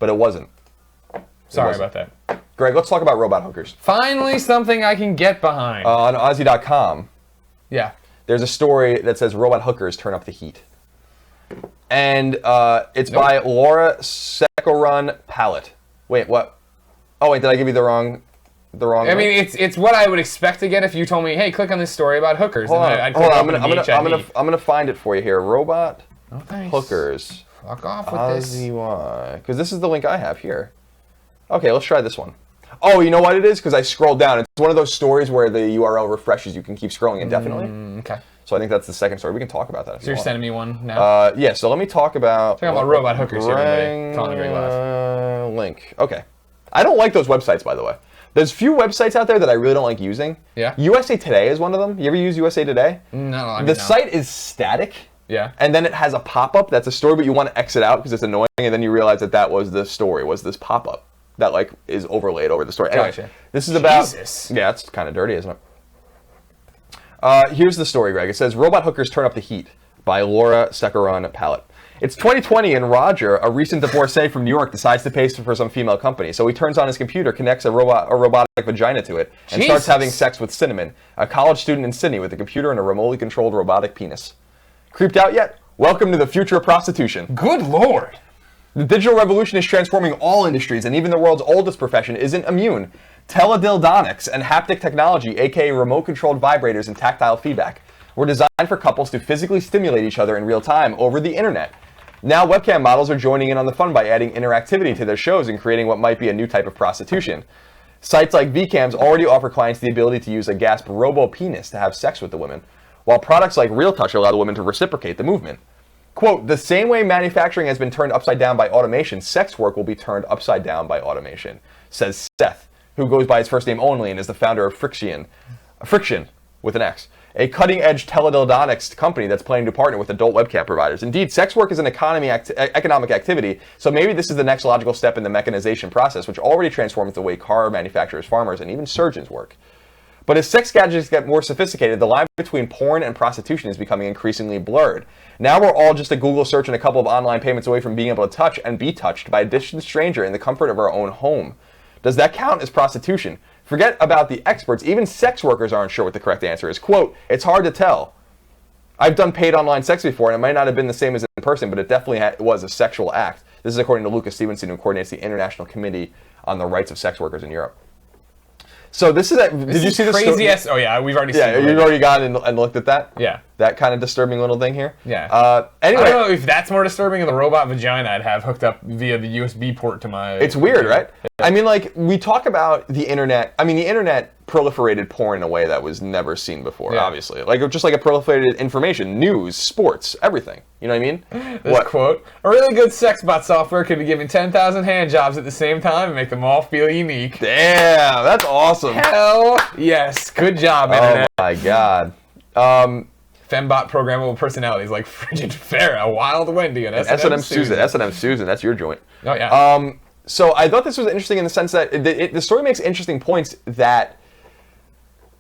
[SPEAKER 3] But it wasn't.
[SPEAKER 4] Sorry about that.
[SPEAKER 3] Greg, let's talk about robot hookers.
[SPEAKER 4] Finally, something I can get behind.
[SPEAKER 3] On Aussie.com,
[SPEAKER 4] yeah.
[SPEAKER 3] there's a story that says robot hookers turn up the heat. And it's by Laura Secorun Pallet. Wait, what? Oh, wait, did I give you the wrong
[SPEAKER 4] I mean, it's what I would expect to get if you told me, hey, click on this story about hookers.
[SPEAKER 3] Hold on,
[SPEAKER 4] I'd click
[SPEAKER 3] I'm
[SPEAKER 4] on
[SPEAKER 3] gonna find it for you here. Robot hookers.
[SPEAKER 4] Fuck off with this.
[SPEAKER 3] Aussie, because this is the link I have here. Okay, let's try this one. Oh, you know what it is? Because I scrolled down. It's one of those stories where the URL refreshes. You can keep scrolling indefinitely.
[SPEAKER 4] Okay.
[SPEAKER 3] So I think that's the second story. We can talk about that.
[SPEAKER 4] So you're sending me one now?
[SPEAKER 3] Yeah, so let me talk about...
[SPEAKER 4] Talk about robot hookers here, everybody. Colin and Greg Live.
[SPEAKER 3] Link. Okay. I don't like those websites, by the way. There's few websites out there that I really don't like using.
[SPEAKER 4] Yeah?
[SPEAKER 3] USA Today is one of them. You ever use USA Today?
[SPEAKER 4] No,
[SPEAKER 3] The site is static.
[SPEAKER 4] Yeah.
[SPEAKER 3] And then it has a pop-up that's a story, but you want to exit out because it's annoying, and then you realize that was the story, was this pop-up that, like, is overlaid over the story. Anyway,
[SPEAKER 4] Gotcha.
[SPEAKER 3] This is about...
[SPEAKER 4] Jesus.
[SPEAKER 3] Yeah, it's kind of dirty, isn't it? Here's the story, Greg. It says, Robot Hookers Turn Up the Heat by Laura Secorun Pallet. It's 2020 and Roger, a recent divorcee from New York, decides to pay for some female company. So he turns on his computer, connects a robotic vagina to it, and starts having sex with Cinnamon, a college student in Sydney with a computer and a remotely controlled robotic penis. Creeped out yet? Welcome to the future of prostitution.
[SPEAKER 4] Good Lord.
[SPEAKER 3] The digital revolution is transforming all industries, and even the world's oldest profession isn't immune. Teledildonics and haptic technology, aka remote-controlled vibrators and tactile feedback, were designed for couples to physically stimulate each other in real time over the internet. Now webcam models are joining in on the fun by adding interactivity to their shows and creating what might be a new type of prostitution. Sites like VCams already offer clients the ability to use a gasp robo-penis to have sex with the women, while products like Real Touch allow the women to reciprocate the movement. Quote, the same way manufacturing has been turned upside down by automation, sex work will be turned upside down by automation, says Seth, who goes by his first name only and is the founder of Friction with an X, a cutting-edge teledildonics company that's planning to partner with adult webcam providers. Indeed, sex work is an economic activity, so maybe this is the next logical step in the mechanization process, which already transforms the way car manufacturers, farmers, and even surgeons work. But as sex gadgets get more sophisticated, the line between porn and prostitution is becoming increasingly blurred. Now we're all just a Google search and a couple of online payments away from being able to touch and be touched by a distant stranger in the comfort of our own home. Does that count as prostitution? Forget about the experts. Even sex workers aren't sure what the correct answer is. Quote, it's hard to tell. I've done paid online sex before, and it might not have been the same as in person, but it definitely was a sexual act. This is according to Lucas Stevenson, who coordinates the International Committee on the Rights of Sex Workers in Europe. So this is did you see this
[SPEAKER 4] crazy ass? Oh yeah, we've already seen it.
[SPEAKER 3] Yeah, you've already gone and looked at that?
[SPEAKER 4] Yeah.
[SPEAKER 3] That kind of disturbing little thing here?
[SPEAKER 4] Yeah.
[SPEAKER 3] Anyway.
[SPEAKER 4] I don't know if that's more disturbing than the robot vagina I'd have hooked up via the USB port to my...
[SPEAKER 3] It's weird, right? Yeah. I mean, like, we talk about the internet. I mean, the internet proliferated porn in a way that was never seen before, obviously. Like, just like it proliferated information, news, sports, everything. You know what I mean?
[SPEAKER 4] This quote, a really good sex bot software could be giving 10,000 hand jobs at the same time and make them all feel unique.
[SPEAKER 3] Damn, that's awesome.
[SPEAKER 4] Hell yes. Good job, internet.
[SPEAKER 3] Oh, my God.
[SPEAKER 4] Fembot programmable personalities like Frigid Farrah, Wild Wendy, and S&M Susan.
[SPEAKER 3] S&M Susan, that's your joint.
[SPEAKER 4] Oh, yeah.
[SPEAKER 3] So I thought this was interesting in the sense that the story makes interesting points that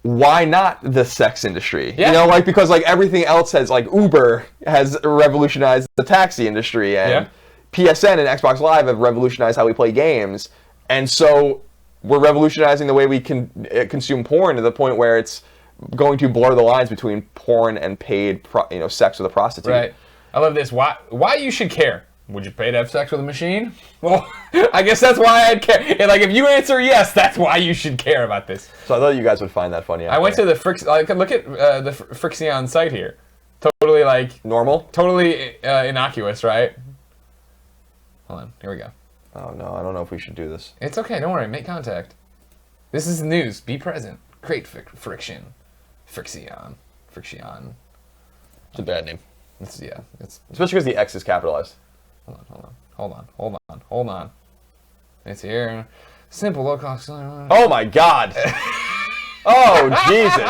[SPEAKER 3] why not the sex industry?
[SPEAKER 4] Yeah.
[SPEAKER 3] You know, like, because like everything else has, like, Uber has revolutionized the taxi industry, and PSN and Xbox Live have revolutionized how we play games, and so we're revolutionizing the way we can consume porn to the point where it's going to blur the lines between porn and paid, sex with a prostitute.
[SPEAKER 4] Right. I love this. Why you should care? Would you pay to have sex with a machine? Well, I guess that's why I'd care. And, like, if you answer yes, that's why you should care about this.
[SPEAKER 3] So I thought you guys would find that funny.
[SPEAKER 4] I went to the look at the Frixion site here. Totally, like...
[SPEAKER 3] Normal?
[SPEAKER 4] Totally innocuous, right? Hold on. Here we go.
[SPEAKER 3] Oh, no. I don't know if we should do this.
[SPEAKER 4] It's okay. Don't worry. Make contact. This is news. Be present. Great friction. Frixion.
[SPEAKER 3] It's a bad name.
[SPEAKER 4] It's
[SPEAKER 3] Especially because the X is capitalized.
[SPEAKER 4] Hold on. It's here. Simple, low cost.
[SPEAKER 3] Oh my God! Oh Jesus!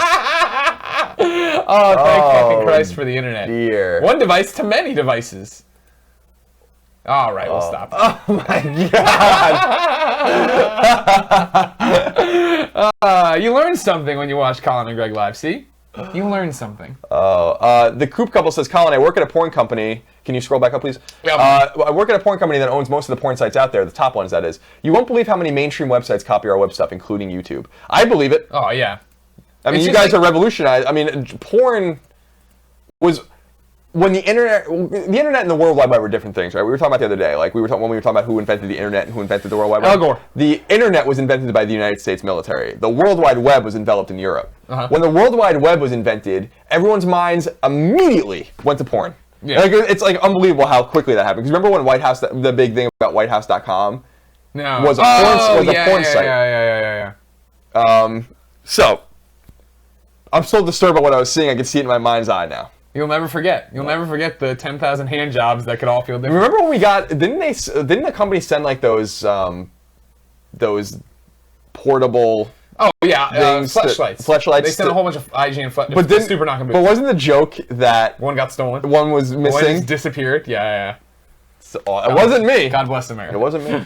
[SPEAKER 4] Oh, thank fucking Christ for the internet.
[SPEAKER 3] Dear.
[SPEAKER 4] One device to many devices. All right, we'll stop.
[SPEAKER 3] Oh my God!
[SPEAKER 4] You learned something when you watched Colin and Greg live. See? You learned something.
[SPEAKER 3] The Coop couple says, Colin, I work at a porn company. Can you scroll back up, please?
[SPEAKER 4] Yeah.
[SPEAKER 3] I work at a porn company that owns most of the porn sites out there, the top ones, that is. You won't believe how many mainstream websites copy our web stuff, including YouTube. I believe it.
[SPEAKER 4] Oh, yeah.
[SPEAKER 3] I mean, you guys are revolutionized. I mean, porn was... When the internet and the World Wide Web were different things, right? We were talking about the other day, like when we were talking about who invented the internet and who invented the World Wide Web.
[SPEAKER 4] Al Gore.
[SPEAKER 3] The internet was invented by the United States military. The World Wide Web was enveloped in Europe. When the World Wide Web was invented, everyone's minds immediately went to porn.
[SPEAKER 4] Yeah.
[SPEAKER 3] Like, it's like unbelievable how quickly that happened. Because remember when White House, the big thing about WhiteHouse.com was a porn site.
[SPEAKER 4] Yeah.
[SPEAKER 3] So I'm so disturbed by what I was seeing. I can see it in my mind's eye now.
[SPEAKER 4] You'll never forget. You'll never forget the 10,000 hand jobs that could all feel different.
[SPEAKER 3] Remember when we got? Didn't the company send like those portable?
[SPEAKER 4] Oh yeah,
[SPEAKER 3] fleshlights.
[SPEAKER 4] They sent a whole bunch of IGN fleshlights.
[SPEAKER 3] But
[SPEAKER 4] super knocking.
[SPEAKER 3] But wasn't the joke that
[SPEAKER 4] one got stolen?
[SPEAKER 3] One was missing.
[SPEAKER 4] One disappeared. Yeah.
[SPEAKER 3] So, it wasn't me.
[SPEAKER 4] God bless America.
[SPEAKER 3] It wasn't me.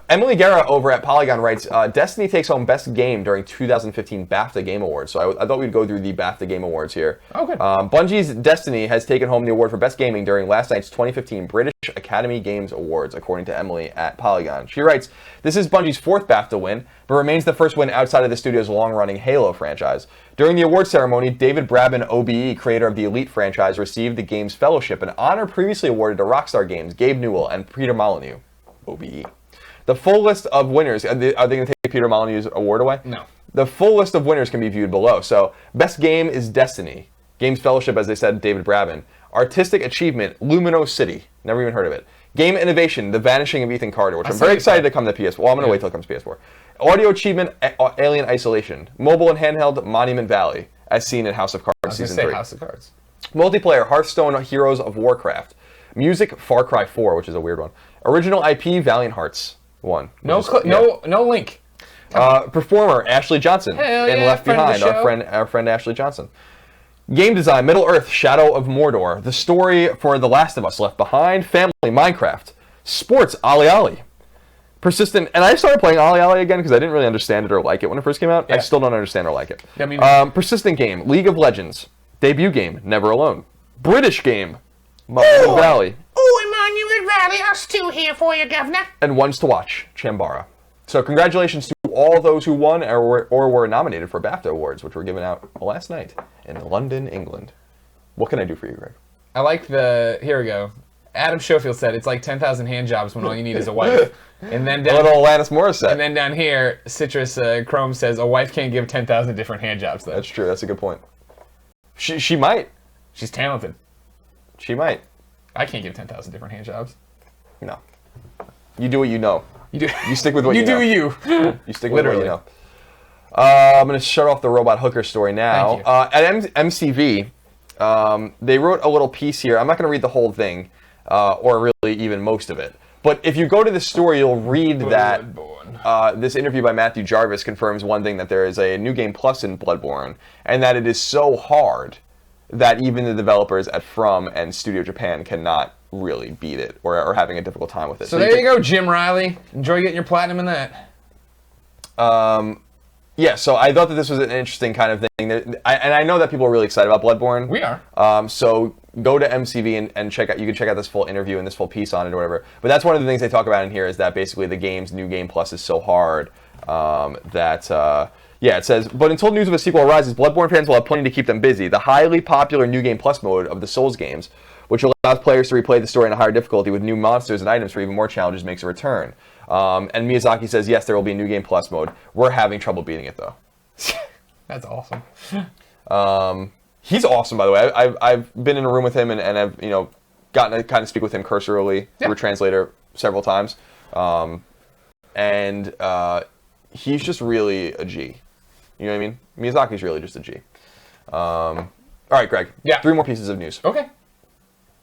[SPEAKER 3] Emily Guerra over at Polygon writes, Destiny takes home Best Game during 2015 BAFTA Game Awards. So I thought we'd go through the BAFTA Game Awards here.
[SPEAKER 4] Oh, good.
[SPEAKER 3] Bungie's Destiny has taken home the award for Best Gaming during last night's 2015 British Academy Games Awards, according to Emily at Polygon. She writes, this is Bungie's fourth BAFTA win, but remains the first win outside of the studio's long-running Halo franchise. During the award ceremony, David Braben, OBE, creator of the Elite franchise, received the game's fellowship, an honor previously awarded to Rockstar Games, Gabe Newell, and Peter Molyneux. OBE. The full list of winners, are they going to take Peter Molyneux's award away?
[SPEAKER 4] No.
[SPEAKER 3] The full list of winners can be viewed below. So, Best Game is Destiny. Games Fellowship, as they said, David Braben. Artistic Achievement, Lumino City. Never even heard of it. Game Innovation, The Vanishing of Ethan Carter, which I'm very excited to come to PS4. Well, I'm going to wait till it comes to PS4. Audio Achievement, Alien Isolation. Mobile and Handheld, Monument Valley, as seen in House of Cards Season 3.
[SPEAKER 4] House of Cards.
[SPEAKER 3] Multiplayer, Hearthstone Heroes of Warcraft. Music, Far Cry 4, which is a weird one. Original IP, Valiant Hearts 1.
[SPEAKER 4] No link.
[SPEAKER 3] Performer, Ashley Johnson in Left Behind, our friend Ashley Johnson. Game design, Middle-earth, Shadow of Mordor. The story for The Last of Us, Left Behind. Family, Minecraft. Sports, Ali. Persistent, and I started playing Ali again because I didn't really understand it or like it when it first came out. Yeah. I still don't understand or like it.
[SPEAKER 4] Yeah,
[SPEAKER 3] persistent game, League of Legends. Debut game, Never Alone. British game, Monument Valley.
[SPEAKER 2] Oh, Monument Valley, us two here for you, Governor.
[SPEAKER 3] And ones to watch, Chambara. So congratulations to all those who won or were nominated for BAFTA awards, which were given out last night in London, England. What can I do for you, Greg?
[SPEAKER 4] I like here we go. Adam Schofield said it's like 10,000 hand jobs when all you need is a wife. And then
[SPEAKER 3] A little Alanis Morissette.
[SPEAKER 4] And then down here, Citrus Chrome says a wife can't give 10,000 different hand jobs though.
[SPEAKER 3] That's true. That's a good point. She might.
[SPEAKER 4] She's talented.
[SPEAKER 3] She might.
[SPEAKER 4] I can't give 10,000 different hand jobs.
[SPEAKER 3] No. You do what you know.
[SPEAKER 4] You do.
[SPEAKER 3] You stick with what you know.
[SPEAKER 4] You do you.
[SPEAKER 3] You stick with what you know. I'm going to shut off the robot hooker story now.
[SPEAKER 4] Thank you.
[SPEAKER 3] At MCV, they wrote a little piece here. I'm not going to read the whole thing, or really even most of it. But if you go to the story, you'll read that this interview by Matthew Jarvis confirms one thing, that there is a New Game Plus in Bloodborne, and that it is so hard that even the developers at From and Studio Japan cannot really beat it, or are having a difficult time with it.
[SPEAKER 4] So there you go, Jim Riley. Enjoy getting your platinum in that.
[SPEAKER 3] Yeah, so I thought that this was an interesting kind of thing. And I know that people are really excited about Bloodborne.
[SPEAKER 4] We are.
[SPEAKER 3] So go to MCV and check out. You can check out this full interview and this full piece on it or whatever. But that's one of the things they talk about in here, is that basically the game's New Game Plus is so hard yeah, it says, but until news of a sequel arises, Bloodborne fans will have plenty to keep them busy. The highly popular New Game Plus mode of the Souls games, which allows players to replay the story in a higher difficulty with new monsters and items for even more challenges, makes a return. And Miyazaki says, yes, there will be a New Game Plus mode. We're having trouble beating it, though.
[SPEAKER 4] That's awesome.
[SPEAKER 3] He's awesome, by the way. I've been in a room with him and I've gotten to kind of speak with him cursorily through a translator several times. And he's just really a G. You know what I mean? Miyazaki's really just a G. All right, Greg.
[SPEAKER 4] Yeah.
[SPEAKER 3] 3 more pieces of news.
[SPEAKER 4] Okay.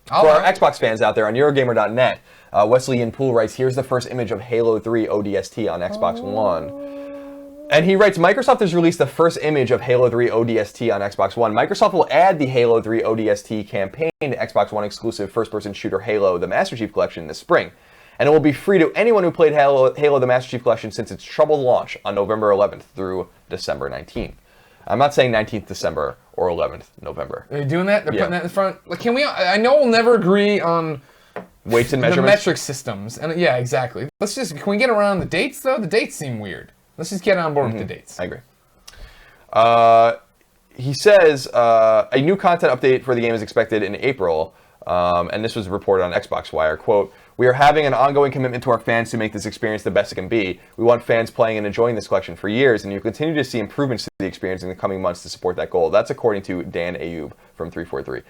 [SPEAKER 3] For our Xbox fans out there on Eurogamer.net, Wesley Yin Poole writes, here's the first image of Halo 3 ODST on Xbox One. And he writes, Microsoft has released the first image of Halo 3 ODST on Xbox One. Microsoft will add the Halo 3 ODST campaign to Xbox One exclusive first-person shooter Halo the Master Chief Collection this spring. And it will be free to anyone who played Halo the Master Chief Collection since its troubled launch on November 11th through December 19th. I'm not saying 19th December or 11th November.
[SPEAKER 4] Are they doing that? They're putting that in front. Like, can we? I know we'll never agree on
[SPEAKER 3] weights and
[SPEAKER 4] the
[SPEAKER 3] measurements.
[SPEAKER 4] metric systems, and yeah, exactly. Can we get around the dates though? The dates seem weird. Let's just get on board with the dates.
[SPEAKER 3] I agree. He says a new content update for the game is expected in April, and this was reported on Xbox Wire. Quote, we are having an ongoing commitment to our fans to make this experience the best it can be. We want fans playing and enjoying this collection for years, and you'll continue to see improvements to the experience in the coming months to support that goal. That's according to Dan Ayub from 343.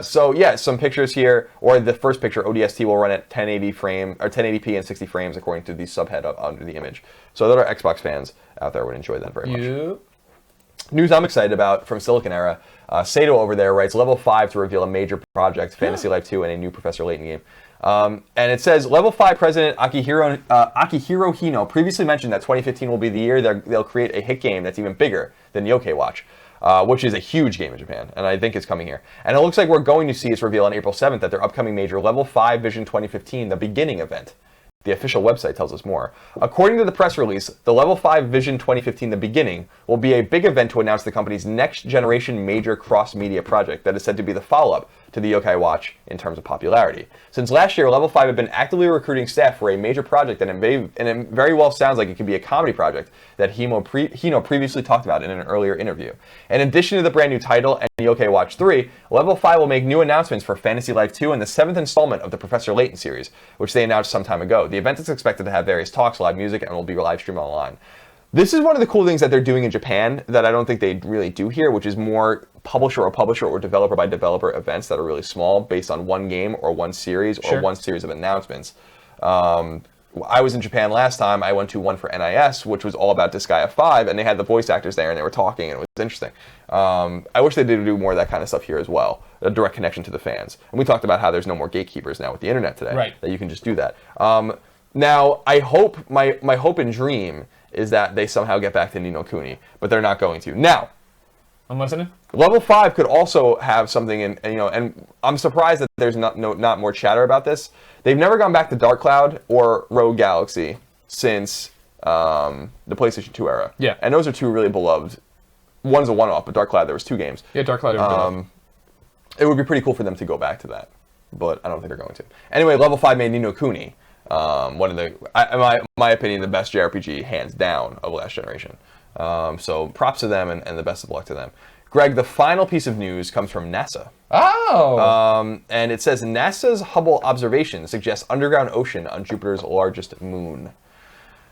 [SPEAKER 3] So yeah, some pictures here, or the first picture, ODST will run at 1080p and 60 frames according to the subhead under the image. So that our Xbox fans out there would enjoy that very much. News I'm excited about from Silicon Era. Sato over there writes, Level 5 to reveal a major project, Fantasy Life 2, and a new Professor Layton game. And it says, Level 5 President Akihiro Hino previously mentioned that 2015 will be the year they'll create a hit game that's even bigger than Yokai Watch, which is a huge game in Japan, and I think it's coming here. And it looks like we're going to see its reveal on April 7th at their upcoming major Level 5 Vision 2015, the beginning event. The official website tells us more. According to the press release, the Level 5 Vision 2015 The Beginning will be a big event to announce the company's next generation major cross-media project that is said to be the follow-up to the Yokai Watch in terms of popularity. Since last year, Level 5 have been actively recruiting staff for a major project, and it very well sounds like it could be a comedy project that Hino previously talked about in an earlier interview. In addition to the brand new title and Yokai Watch 3, Level 5 will make new announcements for Fantasy Life 2 and the 7th installment of the Professor Layton series, which they announced some time ago. The event is expected to have various talks, live music, and will be live streamed online. This is one of the cool things that they're doing in Japan that I don't think they really do here, which is more publisher or developer by developer events that are really small, based on one game or one series or one series of announcements. I was in Japan last time. I went to one for NIS, which was all about Disgaea 5, and they had the voice actors there, and they were talking, and it was interesting. I wish they did do more of that kind of stuff here as well, a direct connection to the fans. And we talked about how there's no more gatekeepers now with the internet today, that you can just do that. Now, I hope, my hope and dream is that they somehow get back to Ni no Kuni, but they're not going to. Now,
[SPEAKER 4] I'm listening.
[SPEAKER 3] Level 5 could also have something and I'm surprised that there's not more chatter about this. They've never gone back to Dark Cloud or Rogue Galaxy since the PlayStation 2 era.
[SPEAKER 4] Yeah.
[SPEAKER 3] And those are two really beloved. One's a one-off, but Dark Cloud, there was 2 games.
[SPEAKER 4] Yeah, Dark Cloud.
[SPEAKER 3] It would be pretty cool for them to go back to that, but I don't think they're going to. Anyway, Level 5 made Ni no Kuni, One of the, my opinion, the best JRPG hands down of last generation. So props to them and the best of luck to them. Greg, the final piece of news comes from NASA.
[SPEAKER 4] Oh!
[SPEAKER 3] And it says NASA's Hubble observation suggests underground ocean on Jupiter's largest moon.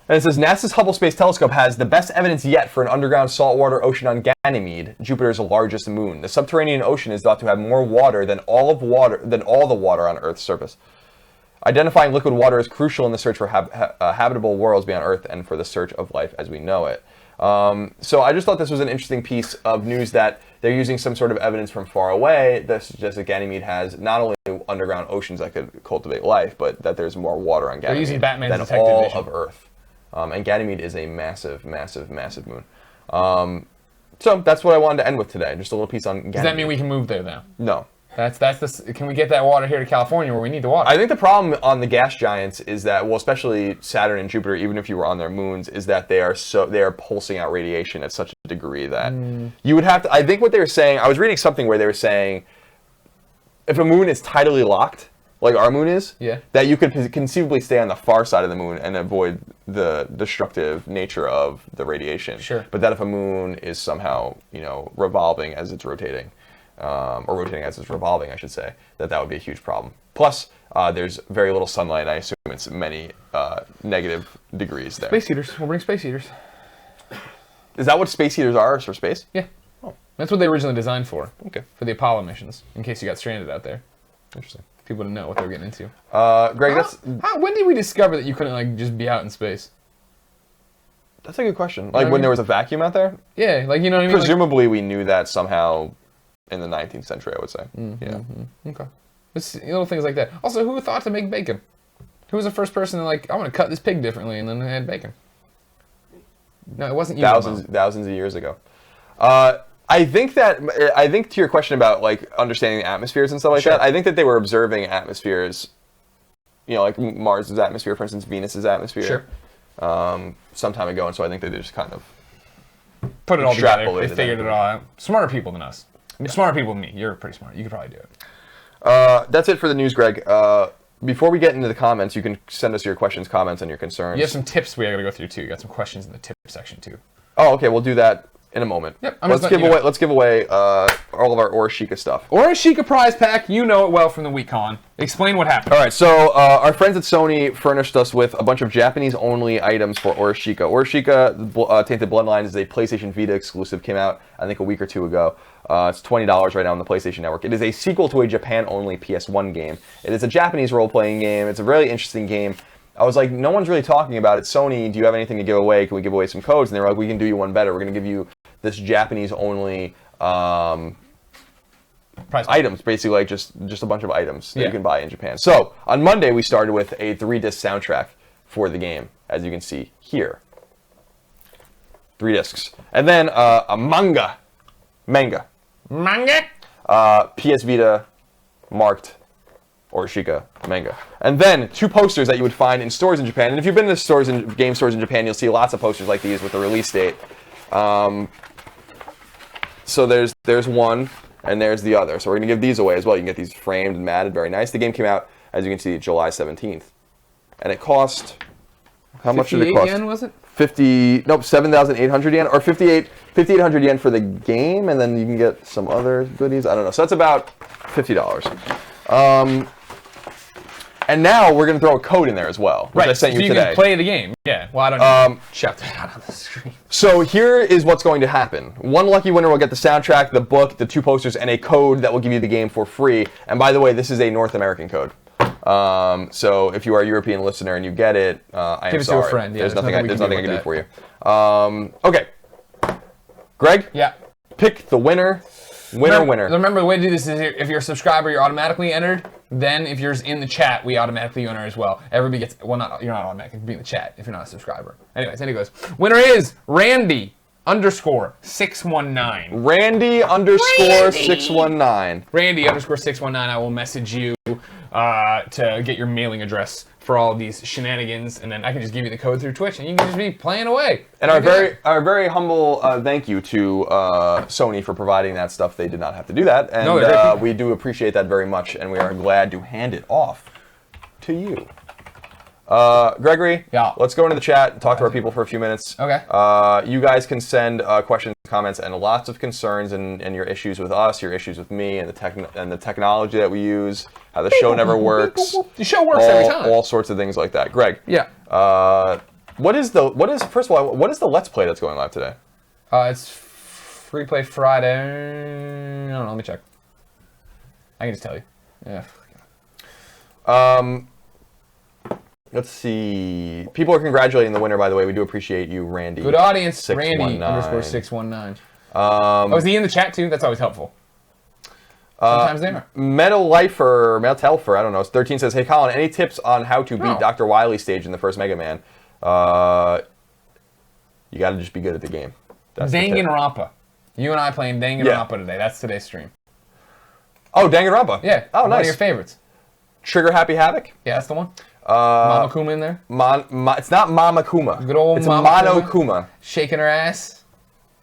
[SPEAKER 3] And it says NASA's Hubble Space Telescope has the best evidence yet for an underground saltwater ocean on Ganymede, Jupiter's largest moon. The subterranean ocean is thought to have more water than all the water on Earth's surface. Identifying liquid water is crucial in the search for habitable worlds beyond Earth and for the search of life as we know it. So I just thought this was an interesting piece of news that they're using some sort of evidence from far away that suggests that Ganymede has not only underground oceans that could cultivate life, but that there's more water on Ganymede
[SPEAKER 4] using Batman's
[SPEAKER 3] than
[SPEAKER 4] detective
[SPEAKER 3] all
[SPEAKER 4] vision.
[SPEAKER 3] of Earth. And Ganymede is a massive, massive, massive moon. So that's what I wanted to end with today. Just a little piece on Ganymede.
[SPEAKER 4] Does that mean we can move there, though?
[SPEAKER 3] No.
[SPEAKER 4] Can we get that water here to California where we need the water?
[SPEAKER 3] I think the problem on the gas giants is that, well, especially Saturn and Jupiter, even if you were on their moons, is that they are pulsing out radiation at such a degree that you would have to. I think what they were saying, I was reading something where they were saying, if a moon is tidally locked, like our moon is, that you could conceivably stay on the far side of the moon and avoid the destructive nature of the radiation.
[SPEAKER 4] Sure.
[SPEAKER 3] But that if a moon is somehow, revolving as it's rotating, or rotating as it's revolving, I should say, that would be a huge problem. Plus, there's very little sunlight, and I assume it's many negative degrees there.
[SPEAKER 4] Space heaters. We'll bring space heaters.
[SPEAKER 3] Is that what space heaters are for space?
[SPEAKER 4] Yeah. Oh. That's what they originally designed for.
[SPEAKER 3] Okay.
[SPEAKER 4] For the Apollo missions, in case you got stranded out there.
[SPEAKER 3] Interesting.
[SPEAKER 4] People didn't know what they were getting into.
[SPEAKER 3] Greg,
[SPEAKER 4] when did we discover that you couldn't just be out in space?
[SPEAKER 3] That's a good question. Like when there was a vacuum out there?
[SPEAKER 4] Yeah, you know what I mean?
[SPEAKER 3] Presumably we knew that somehow in the 19th century, I would say. Yeah.
[SPEAKER 4] Okay. It's little things like that. Also, who thought to make bacon? Who was the first person to I want to cut this pig differently, and then they had bacon? No, it wasn't you.
[SPEAKER 3] Thousands of years ago. I think to your question about understanding the atmospheres and stuff like that, I think that they were observing atmospheres, like Mars' atmosphere, for instance, Venus' atmosphere, some time ago, and so I think they just kind of
[SPEAKER 4] put it all together. They
[SPEAKER 3] extrapolated
[SPEAKER 4] figured it all out. Smarter people than us. Smarter people than me. You're pretty smart. You could probably do it.
[SPEAKER 3] That's it for the news, Greg. Before we get into the comments, you can send us your questions, comments, and your concerns.
[SPEAKER 4] You have some tips we got to go through too. You got some questions in the tip section too.
[SPEAKER 3] Oh, okay. We'll do that in a moment.
[SPEAKER 4] Yep.
[SPEAKER 3] Let's give away all of our Orishika stuff.
[SPEAKER 4] Orishika prize pack. You know it well from the week, Colin. Explain what happened.
[SPEAKER 3] All right. So our friends at Sony furnished us with a bunch of Japanese-only items for Orishika. Orishika Tainted Bloodline is a PlayStation Vita exclusive. Came out, I think, a week or two ago. It's $20 right now on the PlayStation Network. It is a sequel to a Japan-only PS1 game. It is a Japanese role-playing game. It's a really interesting game. I was like, no one's really talking about it. Sony, do you have anything to give away? Can we give away some codes? And they were like, we can do you one better. We're going to give you this Japanese-only items, basically just a bunch of items that you can buy in Japan. So on Monday, we started with a 3-disc soundtrack for the game, as you can see here. 3 discs. And then a manga. PS Vita marked Orishika manga. And then 2 posters that you would find in stores in Japan. And if you've been to game stores in Japan, you'll see lots of posters like these with the release date. So there's one, and there's the other. So we're going to give these away as well. You can get these framed and matted. Very nice. The game came out, as you can see, July 17th. And it cost... How much did it cost?
[SPEAKER 4] 58 yen, was it?
[SPEAKER 3] 7,800 yen, or 5,800 yen for the game, and then you can get some other goodies. I don't know. So that's about $50. And now we're going to throw a code in there as well, which I sent you
[SPEAKER 4] so you
[SPEAKER 3] today.
[SPEAKER 4] can play the game. Yeah. Well, I don't know. Shout that out on the screen.
[SPEAKER 3] So here is what's going to happen. One lucky winner will get the soundtrack, the book, the 2 posters, and a code that will give you the game for free. And by the way, this is a North American code. So if you are a European listener and you get it, I am sorry.
[SPEAKER 4] Give it to a friend. Yeah,
[SPEAKER 3] there's nothing I can do for you. Okay. Greg?
[SPEAKER 4] Yeah.
[SPEAKER 3] Pick the winner. Winner.
[SPEAKER 4] Remember, the way to do this is if you're a subscriber, you're automatically entered. Then if you're in the chat, we automatically enter as well. Everybody gets, well, you're not automatic. You can be in the chat if you're not a subscriber. Anyways, winner is Randy _619.
[SPEAKER 3] Randy _619.
[SPEAKER 4] Randy _619. I will message you to get your mailing address for all of these shenanigans, and then I can just give you the code through Twitch, and you can just be playing away.
[SPEAKER 3] And our very humble thank you to Sony for providing that stuff. They did not have to do that, and we do appreciate that very much, and we are glad to hand it off to you. Gregory,
[SPEAKER 4] Yeah.
[SPEAKER 3] let's go into the chat and talk to our people for a few minutes.
[SPEAKER 4] Okay.
[SPEAKER 3] You guys can send questions, comments, and lots of concerns and your issues with us, your issues with me, and the technology that we use, how the show never works.
[SPEAKER 4] The show works every time.
[SPEAKER 3] All sorts of things like that. Greg.
[SPEAKER 4] Yeah.
[SPEAKER 3] First of all, what is the Let's Play that's going live today?
[SPEAKER 4] It's Free Play Friday. I don't know. Let me check. I can just tell you. Yeah.
[SPEAKER 3] Let's see. People are congratulating the winner, by the way. We do appreciate you, Randy.
[SPEAKER 4] Good audience,
[SPEAKER 3] 619.
[SPEAKER 4] Randy_619. Is he in the chat too? That's always helpful. Sometimes they are.
[SPEAKER 3] Metal Telfer, I don't know. 13 says, "Hey Colin, any tips on how to beat Dr. Wily's stage in the first Mega Man?" You got to just be good at the game. That's
[SPEAKER 4] Danganronpa. You and I playing Danganronpa today. That's today's stream.
[SPEAKER 3] Oh, Danganronpa.
[SPEAKER 4] Yeah.
[SPEAKER 3] Oh,
[SPEAKER 4] one
[SPEAKER 3] nice.
[SPEAKER 4] of your favorites.
[SPEAKER 3] Trigger Happy Havoc.
[SPEAKER 4] Yeah, that's the one. Mama Kuma in there.
[SPEAKER 3] It's not Mama Kuma.
[SPEAKER 4] Good old
[SPEAKER 3] it's
[SPEAKER 4] Mama
[SPEAKER 3] Mono
[SPEAKER 4] Kuma.
[SPEAKER 3] Kuma.
[SPEAKER 4] Shaking her ass.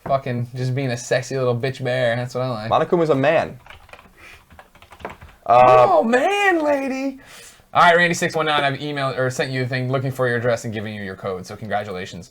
[SPEAKER 4] Fucking just being a sexy little bitch bear. That's what I like.
[SPEAKER 3] Mono Kuma's a man.
[SPEAKER 4] Oh, man, lady. All right, Randy619, I've emailed or sent you a thing looking for your address and giving you your code, so congratulations.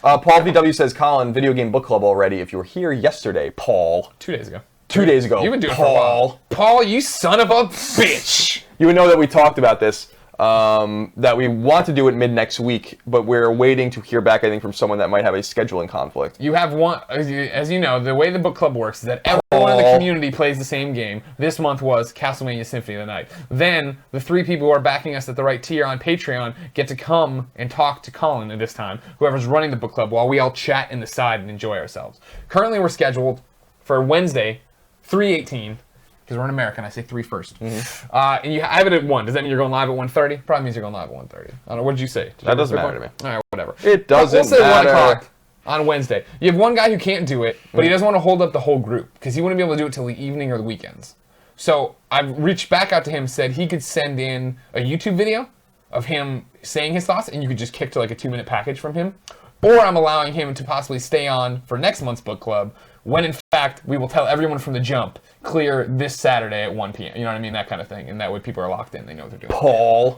[SPEAKER 3] Paul VW says, "Colin, video game book club already. If you were here yesterday, Paul."
[SPEAKER 4] 2 days ago.
[SPEAKER 3] 2 days ago.
[SPEAKER 4] You've been doing it
[SPEAKER 3] Paul.
[SPEAKER 4] for a while. Paul, you son of a bitch.
[SPEAKER 3] You would know that we talked about this, that we want to do it mid-next week, but we're waiting to hear back, I think, from someone that might have a scheduling conflict.
[SPEAKER 4] You have one, as you know, the way the book club works is that everyone in the community plays the same game. This month was Castlevania Symphony of the Night. Then, the 3 people who are backing us at the right tier on Patreon get to come and talk to Colin at this time, whoever's running the book club, while we all chat in the side and enjoy ourselves. Currently, we're scheduled for Wednesday, 3/18, because we're in America, and I say 3 first.
[SPEAKER 3] Mm-hmm.
[SPEAKER 4] And I have it at 1. Does that mean you're going live at 1:30? Probably means you're going live at 1:30. I don't know. What did you say?
[SPEAKER 3] That doesn't matter to me.
[SPEAKER 4] All right, whatever.
[SPEAKER 3] It doesn't
[SPEAKER 4] we'll say
[SPEAKER 3] matter.
[SPEAKER 4] 1 o'clock on Wednesday. You have one guy who can't do it, but he doesn't want to hold up the whole group, because he wouldn't be able to do it till the evening or the weekends. So I've reached back out to him, said he could send in a YouTube video of him saying his thoughts, and you could just kick to like a 2-minute package from him. Or I'm allowing him to possibly stay on for next month's book club, when in fact we will tell everyone from the jump, clear this Saturday at 1 p.m. You know what I mean? That kind of thing. And that way people are locked in. They know what they're doing.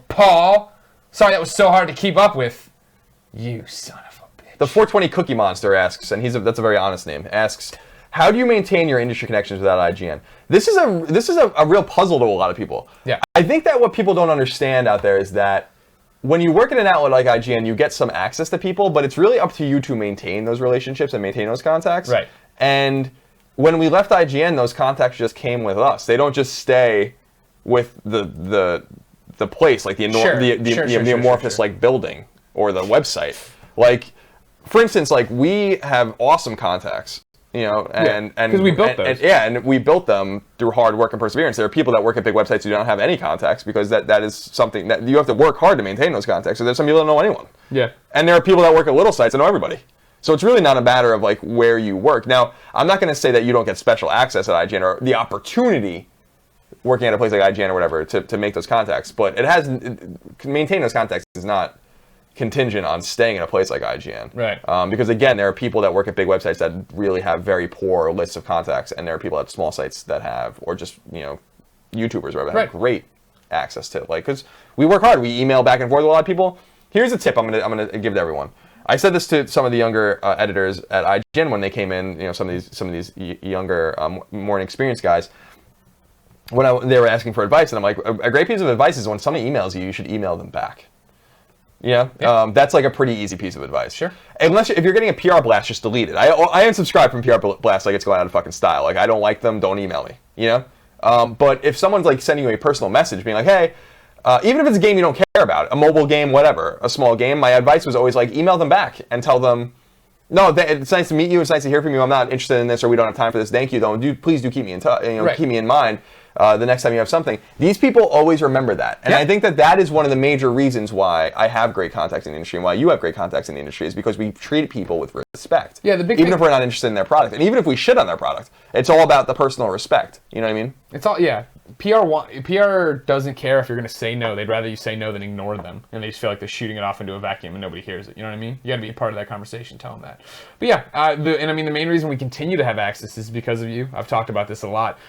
[SPEAKER 4] Paul! Sorry, that was so hard to keep up with. You son of a bitch.
[SPEAKER 3] The 420 Cookie Monster asks, and that's a very honest name, asks, "How do you maintain your industry connections without IGN?" This is a real puzzle to a lot of people.
[SPEAKER 4] Yeah.
[SPEAKER 3] I think that what people don't understand out there is that when you work in an outlet like IGN, you get some access to people, but it's really up to you to maintain those relationships and maintain those contacts.
[SPEAKER 4] Right.
[SPEAKER 3] And when we left IGN, those contacts just came with us. They don't just stay with the place, like the amorphous like building or the website. Like, for instance, like we have awesome contacts, you know, and
[SPEAKER 4] because we built those.
[SPEAKER 3] And we built them through hard work and perseverance. There are people that work at big websites who don't have any contacts because that is something that you have to work hard to maintain those contacts. So there's some people that don't know anyone.
[SPEAKER 4] Yeah.
[SPEAKER 3] And there are people that work at little sites that know everybody. So it's really not a matter of like where you work. Now, I'm not going to say that you don't get special access at IGN or the opportunity working at a place like IGN or whatever to make those contacts, but maintaining those contacts is not contingent on staying in a place like IGN.
[SPEAKER 4] Right.
[SPEAKER 3] Because again, there are people that work at big websites that really have very poor lists of contacts, and there are people at small sites that have, or just, you know, YouTubers or whatever, that have great access to, like, because we work hard. We email back and forth with a lot of people. Here's a tip I'm gonna give to everyone. I said this to some of the younger editors at IGN when they came in. You know, some of these younger, more inexperienced guys. When they were asking for advice, and I'm like, a great piece of advice is when somebody emails you, you should email them back. Yeah, that's like a pretty easy piece of advice.
[SPEAKER 4] Sure.
[SPEAKER 3] Unless if you're getting a PR blast, just delete it. I unsubscribe from PR blasts like it's going out of fucking style. Like, I don't like them, don't email me. You know. But if someone's like sending you a personal message, being like, hey. Even if it's a game you don't care about, a mobile game, whatever, a small game, my advice was always like, email them back and tell them, no, it's nice to meet you, it's nice to hear from you, I'm not interested in this, or we don't have time for this, thank you, though, please do keep me in touch, keep me in mind the next time you have something. These people always remember that. And I think that is one of the major reasons why I have great contacts in the industry and why you have great contacts in the industry is because we treat people with respect.
[SPEAKER 4] Yeah,
[SPEAKER 3] even if we're not interested in their product. And even if we shit on their product, it's all about the personal respect. You know what I mean?
[SPEAKER 4] It's all, yeah. PR doesn't care if you're going to say no. They'd rather you say no than ignore them. And they just feel like they're shooting it off into a vacuum and nobody hears it. You know what I mean? You got to be a part of that conversation. Tell them that. But yeah, the main reason we continue to have access is because of you. I've talked about this a lot.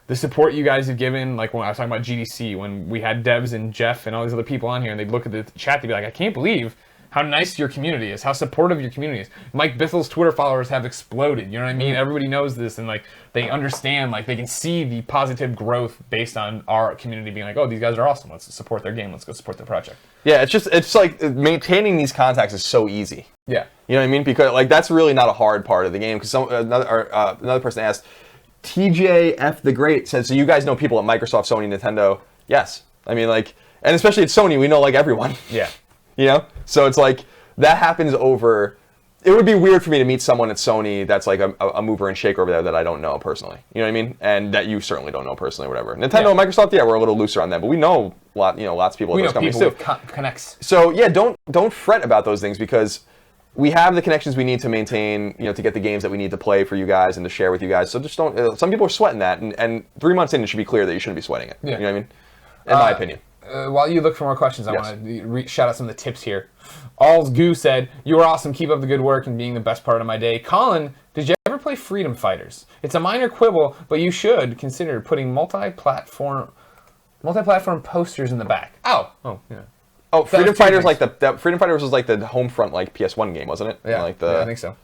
[SPEAKER 4] the support you guys have given, like when I was talking about GDC, when we had Debs and Jeff and all these other people on here, and they'd look at the chat, they'd be like, I can't believe how nice your community is, how supportive your community is. Mike Bithel's Twitter followers have exploded, you know what I mean? Everybody knows this, and like they understand, like they can see the positive growth based on our community being like, oh, these guys are awesome, let's support their game, let's go support their project.
[SPEAKER 3] Yeah, it's like maintaining these contacts is so easy.
[SPEAKER 4] Yeah.
[SPEAKER 3] You know what I mean? Because like that's really not a hard part of the game. Because another person asked, TJF the Great says, so you guys know people at Microsoft, Sony, Nintendo? Yes. I mean, like, and especially at Sony, we know like everyone.
[SPEAKER 4] Yeah.
[SPEAKER 3] You know? So it's like, that happens over... It would be weird for me to meet someone at Sony that's like a mover and shaker over there that I don't know personally. You know what I mean? And that you certainly don't know personally or whatever. Nintendo and Microsoft, yeah, we're a little looser on them, but we know lots of people at those companies too.
[SPEAKER 4] We know people with connects.
[SPEAKER 3] So yeah, don't fret about those things because we have the connections we need to maintain, you know, to get the games that we need to play for you guys and to share with you guys. So just don't... some people are sweating that, and 3 months in, it should be clear that you shouldn't be sweating it. Yeah. You know what I mean? In my opinion.
[SPEAKER 4] While you look for more questions, I want to shout out some of the tips here. All's Goo said, you are awesome, keep up the good work and being the best part of my day. Colin, did you ever play Freedom Fighters? It's a minor quibble, but you should consider putting multi-platform posters in the back. Oh, yeah.
[SPEAKER 3] Oh, Freedom Fighters Freedom Fighters was like the Homefront like PS1 game, wasn't it?
[SPEAKER 4] Yeah,
[SPEAKER 3] like
[SPEAKER 4] I think so.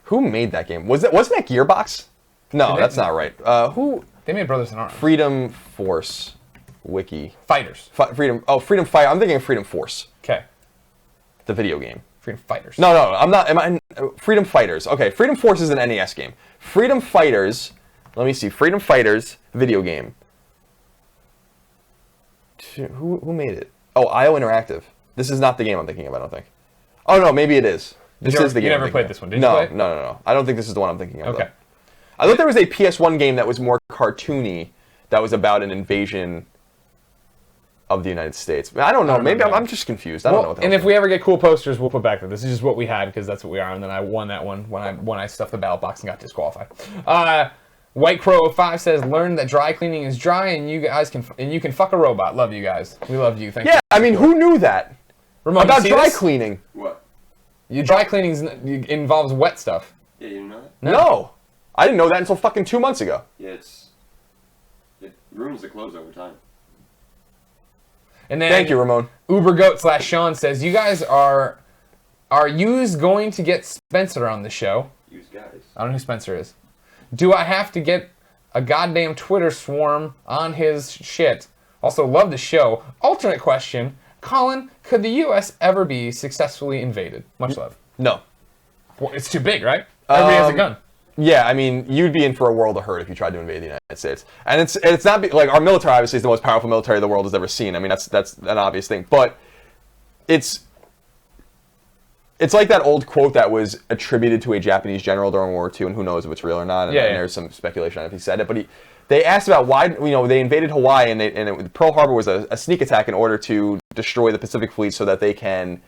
[SPEAKER 3] Who made that game? Wasn't that Gearbox? No, that's not right. Who?
[SPEAKER 4] They made Brothers in Arms.
[SPEAKER 3] Freedom Force Wiki.
[SPEAKER 4] Fighters.
[SPEAKER 3] Freedom Fight. I'm thinking of Freedom Force.
[SPEAKER 4] Okay.
[SPEAKER 3] The video game.
[SPEAKER 4] Freedom Fighters.
[SPEAKER 3] No, I'm not. Freedom Fighters. Okay, Freedom Force is an NES game. Freedom Fighters. Let me see. Freedom Fighters video game. Who made it? Oh, IO Interactive. This is not the game I'm thinking of, I don't think. Oh, no, maybe it is. This is the game.
[SPEAKER 4] You never played this one, did you?
[SPEAKER 3] No. I don't think this is the one I'm thinking of.
[SPEAKER 4] Okay.
[SPEAKER 3] Though. I thought there was a PS1 game that was more cartoony that was about an invasion of the United States. I don't know. Maybe I'm just confused. I don't know what that
[SPEAKER 4] And if we ever get cool posters, we'll put back there. This is just what we had because that's what we are. And then I won that one when I stuffed the ballot box and got disqualified. White Crow 05 says, learn that dry cleaning is dry and you can fuck a robot. Love you guys. We love you. Thank you.
[SPEAKER 3] Yeah, I mean, who knew that?
[SPEAKER 4] Ramon,
[SPEAKER 3] about dry cleaning.
[SPEAKER 2] What?
[SPEAKER 4] Dry cleaning involves wet stuff.
[SPEAKER 2] Yeah, you didn't know that?
[SPEAKER 3] No. I didn't know that until fucking 2 months ago.
[SPEAKER 2] Yeah, it ruins the clothes over time.
[SPEAKER 4] And then
[SPEAKER 3] Thank you, Ramon.
[SPEAKER 4] UberGoat/Sean says, you guys are yous going to get Spencer on the show?
[SPEAKER 2] Use guys.
[SPEAKER 4] I don't know who Spencer is. Do I have to get a goddamn Twitter swarm on his shit? Also, love the show. Alternate question. Colin, could the U.S. ever be successfully invaded? Much love.
[SPEAKER 3] No.
[SPEAKER 4] Well, it's too big, right? Everybody has a gun.
[SPEAKER 3] Yeah, I mean, you'd be in for a world of hurt if you tried to invade the United States. And it's not like our military obviously is the most powerful military the world has ever seen. I mean, that's an obvious thing, but it's like that old quote that was attributed to a Japanese general during World War II, and who knows if it's real or not. And, and there's some speculation on if he said it, but they asked about why they invaded Hawaii, and Pearl Harbor was a sneak attack in order to destroy the Pacific Fleet so that they can.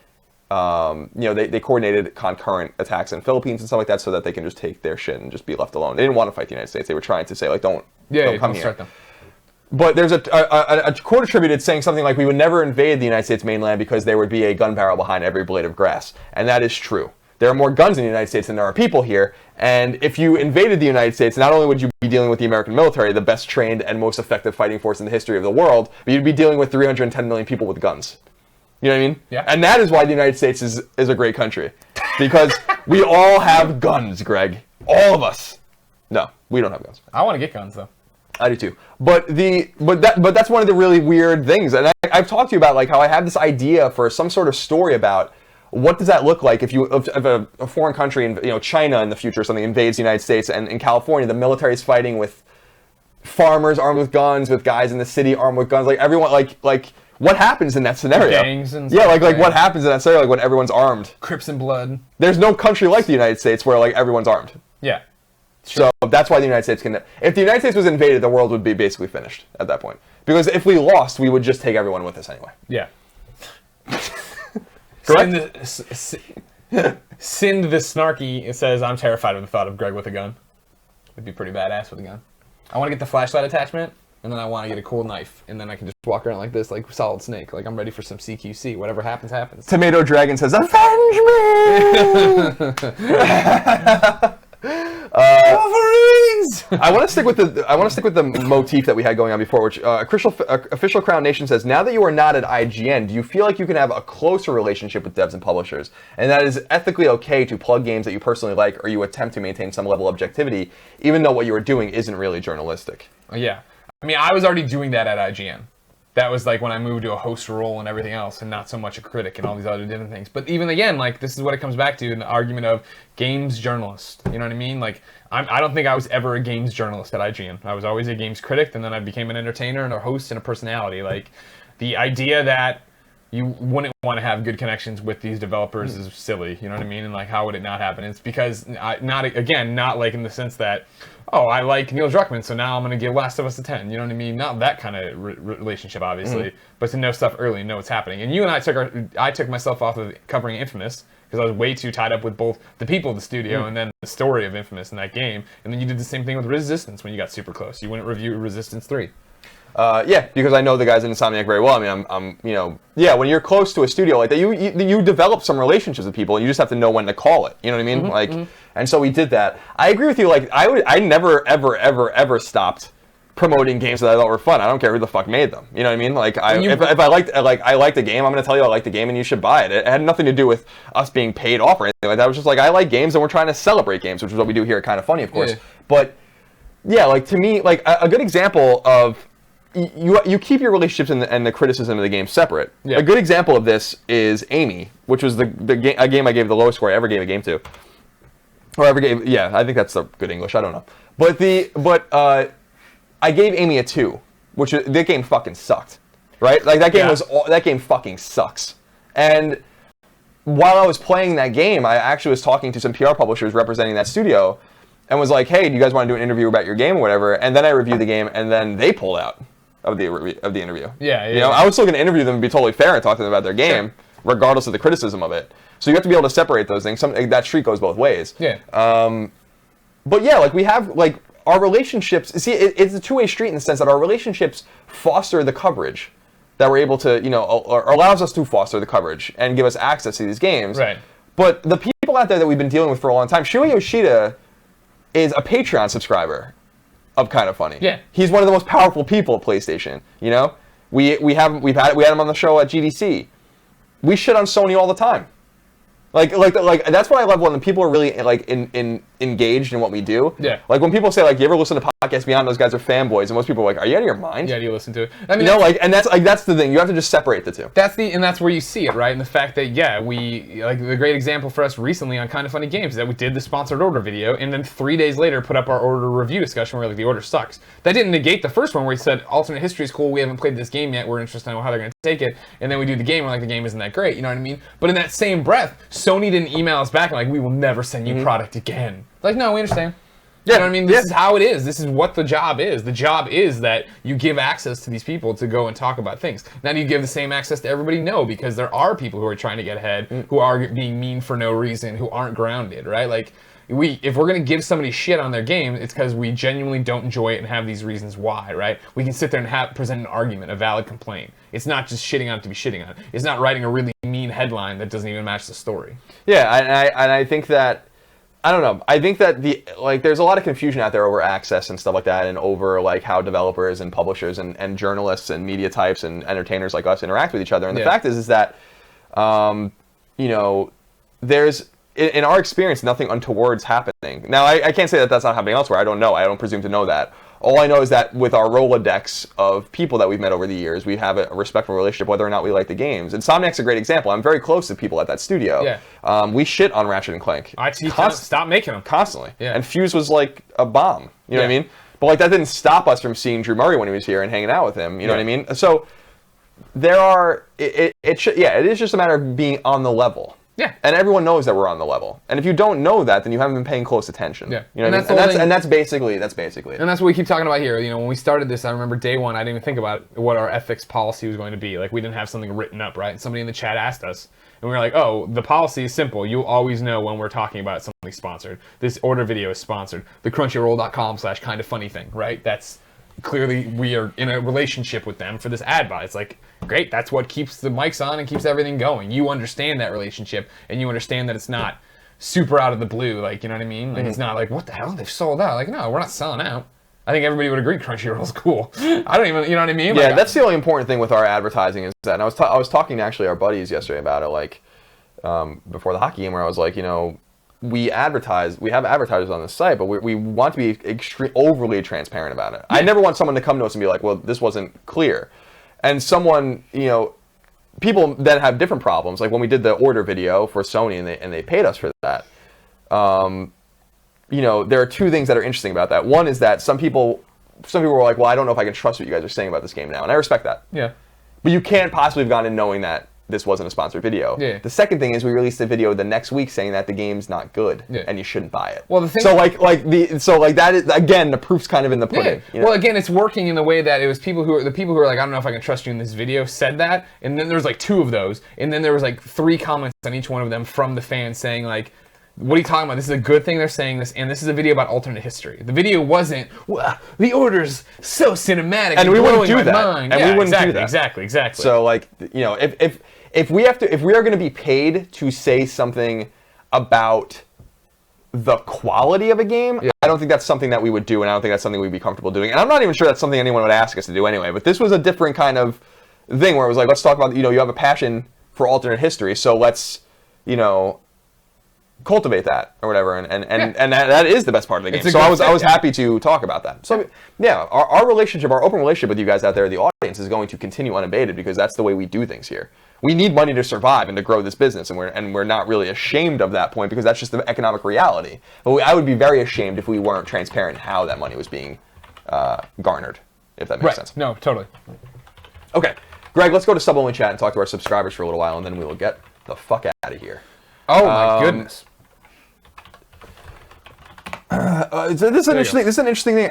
[SPEAKER 3] They coordinated concurrent attacks in the Philippines and stuff like that so that they can just take their shit and just be left alone. They didn't want to fight the United States. They were trying to say, like, don't come here.
[SPEAKER 4] Them.
[SPEAKER 3] But there's a quote attributed saying something like, we would never invade the United States mainland because there would be a gun barrel behind every blade of grass. And that is true. There are more guns in the United States than there are people here. And if you invaded the United States, not only would you be dealing with the American military, the best trained and most effective fighting force in the history of the world, but you'd be dealing with 310 million people with guns. You know what I mean?
[SPEAKER 4] Yeah.
[SPEAKER 3] And that is why the United States is a great country. Because we all have guns, Greg. All of us. No, we don't have guns.
[SPEAKER 4] I want to get guns, though.
[SPEAKER 3] I do too. But that's one of the really weird things. And I've talked to you about like how I have this idea for some sort of story about what does that look like if a foreign country, China in the future or something, invades the United States, and in California the military is fighting with farmers armed with guns, with guys in the city armed with guns, like everyone like what happens in that scenario?
[SPEAKER 4] Gangs and
[SPEAKER 3] stuff. Like what happens in that scenario, like when everyone's armed?
[SPEAKER 4] Crips and blood.
[SPEAKER 3] There's no country like the United States where like everyone's armed.
[SPEAKER 4] Yeah.
[SPEAKER 3] So that's why the United States can. If the United States was invaded, the world would be basically finished at that point. Because if we lost, we would just take everyone with us anyway.
[SPEAKER 4] Yeah.
[SPEAKER 3] Correct?
[SPEAKER 4] Sind the Snarky says, I'm terrified of the thought of Greg with a gun. It'd be pretty badass with a gun. I want to get the flashlight attachment, and then I want to get a cool knife, and then I can just walk around like this, like Solid Snake. Like, I'm ready for some CQC. Whatever happens, happens.
[SPEAKER 3] Tomato Dragon says, avenge me!
[SPEAKER 4] Wolverines!
[SPEAKER 3] I want to stick with the motif that we had going on before, which official Crown Nation says, now that you are not at IGN, do you feel like you can have a closer relationship with devs and publishers, and that is ethically okay to plug games that you personally like, or you attempt to maintain some level of objectivity, even though what you are doing isn't really journalistic?
[SPEAKER 4] Yeah. I mean, I was already doing that at IGN. That was like when I moved to a host role and everything else, and not so much a critic and all these other different things. But even again, like, this is what it comes back to, an argument of games journalist. You know what I mean? Like, I don't think I was ever a games journalist at IGN. I was always a games critic, and then I became an entertainer and a host and a personality. Like, the idea that you wouldn't want to have good connections with these developers is silly. You know what I mean? And like, how would it not happen? It's because not like in the sense that, oh, I like Neil Druckmann, so now I'm going to give Last of Us a 10. You know what I mean? Not that kind of relationship, obviously, but to know stuff early and know what's happening. And you and I took myself off of covering Infamous because I was way too tied up with both the people of the studio and then the story of Infamous in that game. And then you did the same thing with Resistance when you got super close. You wouldn't review Resistance 3.
[SPEAKER 3] Yeah, because I know the guys in Insomniac very well. I mean, when you're close to a studio like that, you develop some relationships with people. You just have to know when to call it. You know what I mean? And so we did that. I agree with you. Like, I never, ever stopped promoting games that I thought were fun. I don't care who the fuck made them. You know what I mean? Like, if I liked the game, I'm gonna tell you I like the game, and you should buy it. It had nothing to do with us being paid off or anything like that. It was just like, I like games, and we're trying to celebrate games, which is what we do here at Kind of Funny, of course. Yeah. But yeah, like, to me, like a good example of you keep your relationships and the criticism of the game separate. Yeah. A good example of this is Amy, which was a game I gave the lowest score I ever gave a game to. Or ever gave, yeah, I think that's the good English, I don't know. But I gave Amy a 2, which that game fucking sucked. Right? Like, that game fucking sucks. And while I was playing that game, I actually was talking to some PR publishers representing that studio and was like, hey, do you guys want to do an interview about your game or whatever? And then I reviewed the game, and then they pulled out of the interview.
[SPEAKER 4] Yeah.
[SPEAKER 3] You know, I was still going to interview them and be totally fair and talk to them about their game, regardless of the criticism of it. So you have to be able to separate those things. That street goes both ways.
[SPEAKER 4] Yeah.
[SPEAKER 3] But yeah, like, we have, like, our relationships. See, it's a two-way street in the sense that our relationships foster the coverage that we're able to, or allows us to foster the coverage and give us access to these games.
[SPEAKER 4] Right.
[SPEAKER 3] But the people out there that we've been dealing with for a long time, Shuei Yoshida is a Patreon subscriber of Kind of Funny.
[SPEAKER 4] Yeah.
[SPEAKER 3] He's one of the most powerful people at PlayStation. You know, we had him on the show at GDC. We shit on Sony all the time. Like that's what I love when people are really like engaged in what we do.
[SPEAKER 4] Yeah.
[SPEAKER 3] Like when people say, like, you ever listen to Podcast Beyond? Those guys are fanboys, and most people are like, are you out of your mind?
[SPEAKER 4] Yeah, do you listen to it? I mean,
[SPEAKER 3] that's the thing. You have to just separate the two.
[SPEAKER 4] That's where you see it, right? And the fact that we, like, the great example for us recently on Kind of Funny Games is that we did the sponsored order video, and then 3 days later put up our order review discussion where, like, the order sucks. That didn't negate the first one where we said alternate history is cool. We haven't played this game yet. We're interested in how they're going to take it, and then we do the game. We're like, the game isn't that great. You know what I mean? But in that same breath, Sony didn't email us back and like, we will never send you product again. Like, no, we understand. You know what I mean? This is how it is. This is what the job is. The job is that you give access to these people to go and talk about things. Now, do you give the same access to everybody? No, because there are people who are trying to get ahead, who are being mean for no reason, who aren't grounded, right? Like, if we're going to give somebody shit on their game, it's because we genuinely don't enjoy it and have these reasons why, right? We can sit there and present an argument, a valid complaint. It's not just shitting on it to be shitting on it. It's not writing a really mean headline that doesn't even match the story.
[SPEAKER 3] Yeah, and I think that, I don't know. I think that there's a lot of confusion out there over access and stuff like that, and over like how developers and publishers and journalists and media types and entertainers like us interact with each other. And the fact is that, there's, in our experience, nothing untoward's happening. Now, I can't say that that's not happening elsewhere. I don't know. I don't presume to know that. All I know is that with our Rolodex of people that we've met over the years, we have a respectful relationship whether or not we like the games. Insomniac's a great example. I'm very close to people at that studio.
[SPEAKER 4] Yeah.
[SPEAKER 3] We shit on Ratchet and Clank.
[SPEAKER 4] Stop making them.
[SPEAKER 3] Constantly.
[SPEAKER 4] Yeah.
[SPEAKER 3] And Fuse was like a bomb. You know what I mean? But like that didn't stop us from seeing Drew Murray when he was here and hanging out with him. You know what I mean? So there are, it is just a matter of being on the level.
[SPEAKER 4] Yeah.
[SPEAKER 3] And everyone knows that we're on the level. And if you don't know that, then you haven't been paying close attention.
[SPEAKER 4] Yeah.
[SPEAKER 3] You know what I mean? And that's basically it. And
[SPEAKER 4] that's what we keep talking about here. You know, when we started this, I remember day one, I didn't even think about what our ethics policy was going to be. Like, we didn't have something written up, right? And somebody in the chat asked us, and we were like, oh, the policy is simple. You'll always know when we're talking about something sponsored. This order video is sponsored. The crunchyroll.com/kindafunny thing, right? That's clearly we are in a relationship with them for this ad buy. It's like, great, that's what keeps the mics on and keeps everything going. You understand that relationship, and you understand that it's not super out of the blue. Like, you know what I mean? Like, it's not like, what the hell? They've sold out. Like, no, we're not selling out. I think everybody would agree Crunchyroll's cool. I don't even, you know what I mean?
[SPEAKER 3] Yeah,
[SPEAKER 4] Like,
[SPEAKER 3] that's the only important thing with our advertising is that. And I was talking to actually our buddies yesterday about it, like before the hockey game, where I was like, you know, we have advertisers on the site, but we want to be overly transparent about it. I never want someone to come to us and be like, well, this wasn't clear. And someone, you know, people then have different problems. Like when we did the order video for Sony and they paid us for that. You know, there are two things that are interesting about that. One is that some people were like, well, I don't know if I can trust what you guys are saying about this game now. And I respect that.
[SPEAKER 4] Yeah.
[SPEAKER 3] But you can't possibly have gone in knowing that this wasn't a sponsored video.
[SPEAKER 4] Yeah.
[SPEAKER 3] The second thing is we released a video the next week saying that the game's not good and you shouldn't buy it.
[SPEAKER 4] Well, the thing
[SPEAKER 3] so that is, again, the proof's kind of in the pudding.
[SPEAKER 4] Yeah.
[SPEAKER 3] You know?
[SPEAKER 4] Well, again, it's working in the way that it was the people who are like, I don't know if I can trust you in this video, said that, and then there was like 2 of those, and then there was like 3 comments on each one of them from the fans saying like, what are you talking about? This is a good thing they're saying this, and this is a video about alternate history. The video wasn't, well, the order's so cinematic and
[SPEAKER 3] we wouldn't do
[SPEAKER 4] my
[SPEAKER 3] that.
[SPEAKER 4] mind.
[SPEAKER 3] And
[SPEAKER 4] yeah,
[SPEAKER 3] we wouldn't
[SPEAKER 4] exactly,
[SPEAKER 3] do that.
[SPEAKER 4] Exactly.
[SPEAKER 3] So like, you know, if we are going to be paid to say something about the quality of a game, I don't think that's something that we would do, and I don't think that's something we'd be comfortable doing. And I'm not even sure that's something anyone would ask us to do anyway. But this was a different kind of thing where it was like, let's talk about, you know, you have a passion for alternate history, so let's, you know, cultivate that or whatever, and that is the best part of the game. So I was happy to talk about that. So yeah, our relationship, our open relationship with you guys out there, the audience, is going to continue unabated because that's the way we do things here. We need money to survive and to grow this business, and we're not really ashamed of that point because that's just the economic reality. But I would be very ashamed if we weren't transparent in how that money was being garnered, if that makes sense.
[SPEAKER 4] No, totally.
[SPEAKER 3] Okay, Greg, let's go to sub-only chat and talk to our subscribers for a little while, and then we will get the fuck out of here.
[SPEAKER 4] Oh my goodness.
[SPEAKER 3] This is an interesting thing.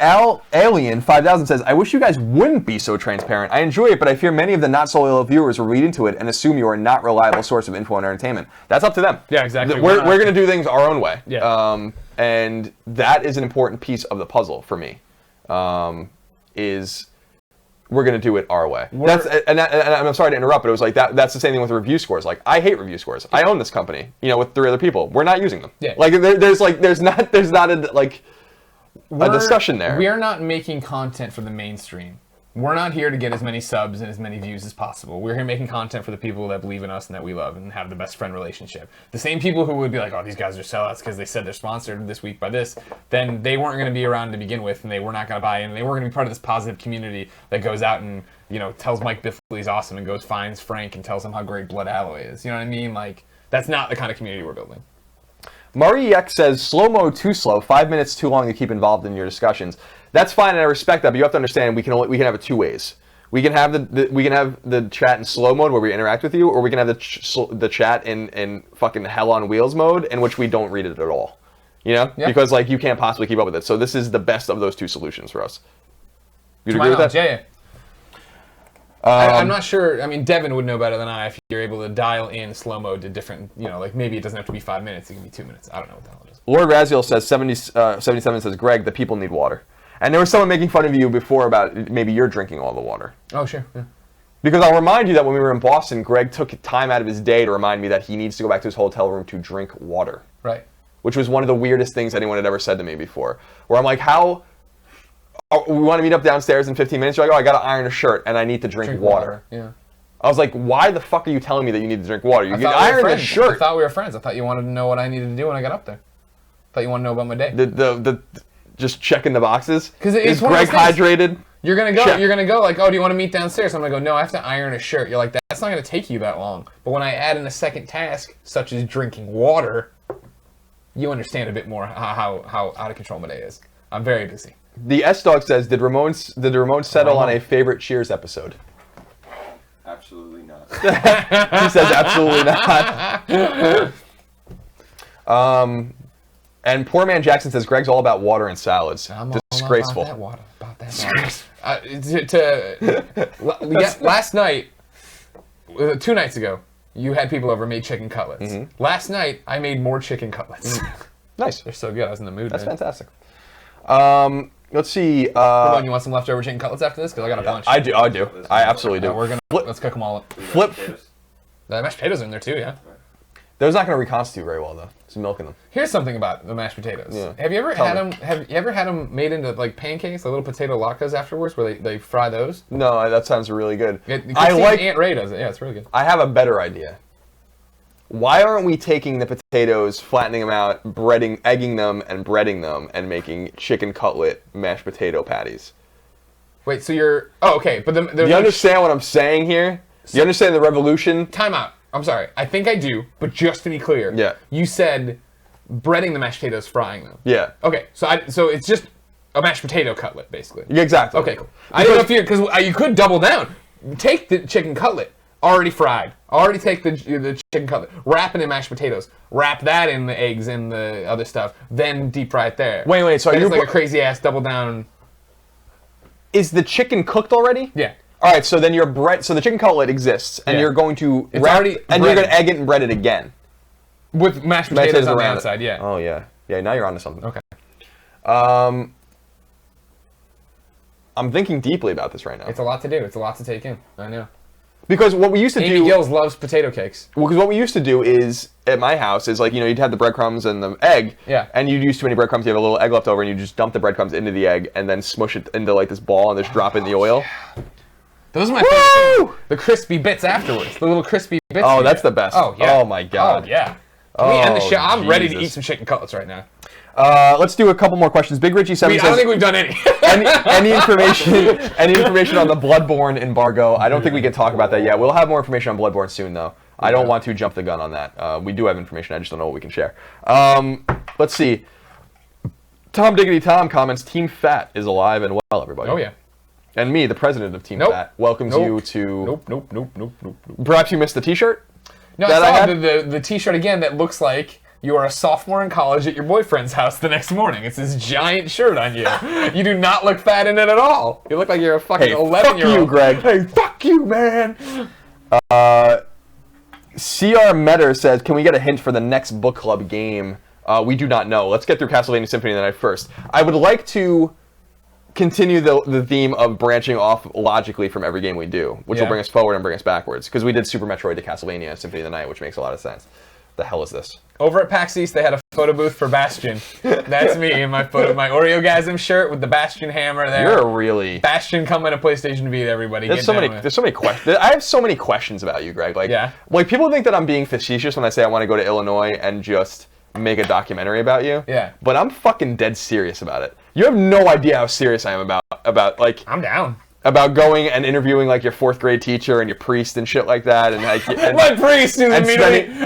[SPEAKER 3] Alien 5000 says, I wish you guys wouldn't be so transparent. I enjoy it, but I fear many of the not so loyal viewers will read into it and assume you are a not reliable source of info and entertainment. That's up to them.
[SPEAKER 4] Yeah, exactly.
[SPEAKER 3] We're going to do things our own way.
[SPEAKER 4] Yeah.
[SPEAKER 3] And that is an important piece of the puzzle for me. Is we're going to do it our way. And I'm sorry to interrupt, but it was like that's the same thing with review scores. Like, I hate review scores. I own this company, you know, with 3 other people. We're not using them.
[SPEAKER 4] Yeah.
[SPEAKER 3] Like there's not a discussion there.
[SPEAKER 4] We're not making content for the mainstream. We're not here to get as many subs and as many views as possible. We're here making content for the people that believe in us and that we love and have the best friend relationship. The same people who would be like, oh, these guys are sellouts because they said they're sponsored this week by this, then they weren't going to be around to begin with, and they were not going to buy in, and they weren't going to be part of this positive community that goes out and, you know, tells Mike Biffle he's awesome and goes finds Frank and tells him how great Blood Alloy is. You know what I mean? Like, that's not the kind of community we're building.
[SPEAKER 3] Murray X says, slow mode too slow, 5 minutes too long to keep involved in your discussions. That's fine, and I respect that, but you have to understand we can have it 2 ways. We can have the chat in slow mode where we interact with you, or we can have the chat in fucking hell on wheels mode in which we don't read it at all. You know, because like you can't possibly keep up with it. So this is the best of those 2 solutions for us. You'd agree with that?
[SPEAKER 4] Yeah. I'm not sure. I mean, Devin would know better than I if you're able to dial in slow mode to different, you know, like maybe it doesn't have to be 5 minutes, it can be 2 minutes. I don't know what the hell it is.
[SPEAKER 3] Lord Raziel says 77 says, Greg, the people need water. And there was someone making fun of you before about maybe you're drinking all the water.
[SPEAKER 4] Oh, sure. Yeah.
[SPEAKER 3] Because I'll remind you that when we were in Boston, Greg took time out of his day to remind me that he needs to go back to his hotel room to drink water.
[SPEAKER 4] Right.
[SPEAKER 3] Which was one of the weirdest things anyone had ever said to me before. Where I'm like, we want to meet up downstairs in 15 minutes? You're like, oh, I got to iron a shirt and I need to drink water.
[SPEAKER 4] Yeah.
[SPEAKER 3] I was like, why the fuck are you telling me that you need to drink water? You
[SPEAKER 4] I
[SPEAKER 3] can
[SPEAKER 4] thought we were
[SPEAKER 3] iron the
[SPEAKER 4] friends.
[SPEAKER 3] shirt.
[SPEAKER 4] I thought we were friends. I thought you wanted to know what I needed to do when I got up there. I thought you wanted to know about my day.
[SPEAKER 3] The just checking the boxes.
[SPEAKER 4] Because it's
[SPEAKER 3] is Greg hydrated?
[SPEAKER 4] You're gonna go.
[SPEAKER 3] Check.
[SPEAKER 4] You're gonna go. Like, oh, do you want to meet downstairs? I'm gonna go. No, I have to iron a shirt. You're like, that's not gonna take you that long. But when I add in a second task, such as drinking water, you understand a bit more how out of control my day is. I'm very busy.
[SPEAKER 3] The S Dog says, did Ramon settle on a favorite Cheers episode?
[SPEAKER 2] Absolutely not.
[SPEAKER 3] He says absolutely not. And Poor Man Jackson says, Greg's all about water and salads.
[SPEAKER 4] I'm
[SPEAKER 3] Disgraceful.
[SPEAKER 4] All about that water. Last night, 2 nights ago, you had people over, made chicken cutlets. Mm-hmm. Last night, I made more chicken cutlets.
[SPEAKER 3] Nice.
[SPEAKER 4] They're so good. I was in the mood.
[SPEAKER 3] That's
[SPEAKER 4] man.
[SPEAKER 3] fantastic. Let's see.
[SPEAKER 4] Hold on, you want some leftover chicken cutlets after this? Because I got a bunch.
[SPEAKER 3] I do. I absolutely do.
[SPEAKER 4] We're gonna let's cook them all up.
[SPEAKER 3] Flip.
[SPEAKER 4] The mashed potatoes are in there too, yeah.
[SPEAKER 3] Those not going to reconstitute very well though. It's milking them.
[SPEAKER 4] Here's something about the mashed potatoes.
[SPEAKER 3] Yeah.
[SPEAKER 4] Have you ever
[SPEAKER 3] Tell
[SPEAKER 4] had
[SPEAKER 3] me.
[SPEAKER 4] them? Have you ever had them made into like pancakes, like little potato latkes afterwards, where they fry those?
[SPEAKER 3] No, that sounds really good.
[SPEAKER 4] Aunt Ray does it. Yeah, it's really good.
[SPEAKER 3] I have a better idea. Why aren't we taking the potatoes, flattening them out, egging them, and breading them, and making chicken cutlet mashed potato patties?
[SPEAKER 4] Wait, so you're... Oh, okay, but
[SPEAKER 3] Do you understand what I'm saying here? Do you understand the revolution?
[SPEAKER 4] Time out. I'm sorry. I think I do, but just to be clear.
[SPEAKER 3] Yeah.
[SPEAKER 4] You said breading the mashed potatoes, frying them.
[SPEAKER 3] Yeah.
[SPEAKER 4] Okay, so it's just a mashed potato cutlet, basically.
[SPEAKER 3] Yeah, exactly.
[SPEAKER 4] Okay, cool. I didn't know if you... Because you could double down. Take the chicken cutlet, already fried. Already take the chicken cutlet, wrap it in mashed potatoes, wrap that in the eggs and the other stuff, then deep fry it there.
[SPEAKER 3] Wait, so
[SPEAKER 4] then
[SPEAKER 3] you're
[SPEAKER 4] it's like a crazy ass double down.
[SPEAKER 3] Is the chicken cooked already?
[SPEAKER 4] Yeah.
[SPEAKER 3] All right, so then your bread, so the chicken cutlet exists, and
[SPEAKER 4] Yeah.
[SPEAKER 3] you're going to
[SPEAKER 4] It's already
[SPEAKER 3] and you're going to
[SPEAKER 4] breaded.
[SPEAKER 3] egg it and bread it again.
[SPEAKER 4] With mashed potatoes on the
[SPEAKER 3] around it.
[SPEAKER 4] outside, yeah.
[SPEAKER 3] Oh yeah, yeah. Now you're onto something.
[SPEAKER 4] Okay.
[SPEAKER 3] I'm thinking deeply about this right now.
[SPEAKER 4] It's a lot to do. It's a lot to take in. I know.
[SPEAKER 3] Because what we used to
[SPEAKER 4] Amy
[SPEAKER 3] do,
[SPEAKER 4] Gills loves potato cakes.
[SPEAKER 3] because what we used to do is at my house is like you'd have the breadcrumbs and the egg,
[SPEAKER 4] Yeah.
[SPEAKER 3] and you'd use too many breadcrumbs, you have a little egg left over, and you just dump the breadcrumbs into the egg and then smush it into like this ball and just drop it in the oil.
[SPEAKER 4] Those are my favorite
[SPEAKER 3] Woo!
[SPEAKER 4] things. The crispy bits afterwards. The little crispy bits.
[SPEAKER 3] Oh,
[SPEAKER 4] you
[SPEAKER 3] that's
[SPEAKER 4] get.
[SPEAKER 3] the best.
[SPEAKER 4] Oh, yeah.
[SPEAKER 3] Oh, my God.
[SPEAKER 4] Oh, yeah. Can we end the
[SPEAKER 3] Oh,
[SPEAKER 4] show? I'm ready to
[SPEAKER 3] Jesus.
[SPEAKER 4] eat some chicken cutlets right now.
[SPEAKER 3] Let's do a couple more questions. Big Richie 7
[SPEAKER 4] I
[SPEAKER 3] says,
[SPEAKER 4] don't think we've done any.
[SPEAKER 3] any information on the Bloodborne embargo? I don't think we can talk about that yet. We'll have more information on Bloodborne soon, though. I don't want to jump the gun on that. We do have information. I just don't know what we can share. Let's see. Tom Diggity Tom comments, Team Fat is alive and well, everybody.
[SPEAKER 4] Oh, yeah.
[SPEAKER 3] And me, the president of Team
[SPEAKER 4] Nope.
[SPEAKER 3] Fat, welcomes
[SPEAKER 4] Nope.
[SPEAKER 3] you to...
[SPEAKER 4] Nope.
[SPEAKER 3] Perhaps you missed the t-shirt?
[SPEAKER 4] No,
[SPEAKER 3] that
[SPEAKER 4] I
[SPEAKER 3] I
[SPEAKER 4] saw
[SPEAKER 3] had?
[SPEAKER 4] the t-shirt again that looks like you are a sophomore in college at your boyfriend's house the next morning. It's this giant shirt on you. You do not look fat in it at all. You look like you're a fucking
[SPEAKER 3] Hey,
[SPEAKER 4] 11-year-old.
[SPEAKER 3] fuck you, Greg.
[SPEAKER 4] Hey, fuck you, man.
[SPEAKER 3] CR Metter says, can we get a hint for the next book club game? We do not know. Let's get through Castlevania Symphony of the Night first. I would like to continue the theme of branching off logically from every game we do, which will
[SPEAKER 4] Yeah.
[SPEAKER 3] bring us forward and bring us backwards. Because we did Super Metroid to Castlevania Symphony of the Night, which makes a lot of sense. The hell is this?
[SPEAKER 4] Over at PAX East, they had a photo booth for Bastion. That's me in my Oreogasm shirt with the Bastion hammer there.
[SPEAKER 3] You're a really...
[SPEAKER 4] Bastion coming to PlayStation Vita, everybody.
[SPEAKER 3] There's so many questions. I have so many questions about you, Greg.
[SPEAKER 4] Yeah.
[SPEAKER 3] Like people think that I'm being facetious when I say I want to go to Illinois and just make a documentary about you.
[SPEAKER 4] Yeah.
[SPEAKER 3] But I'm fucking dead serious about it. You have no idea how serious I am about like
[SPEAKER 4] I'm down.
[SPEAKER 3] about going and interviewing like your 4th grade teacher and your priest and shit like that, and like
[SPEAKER 4] My priest who
[SPEAKER 3] and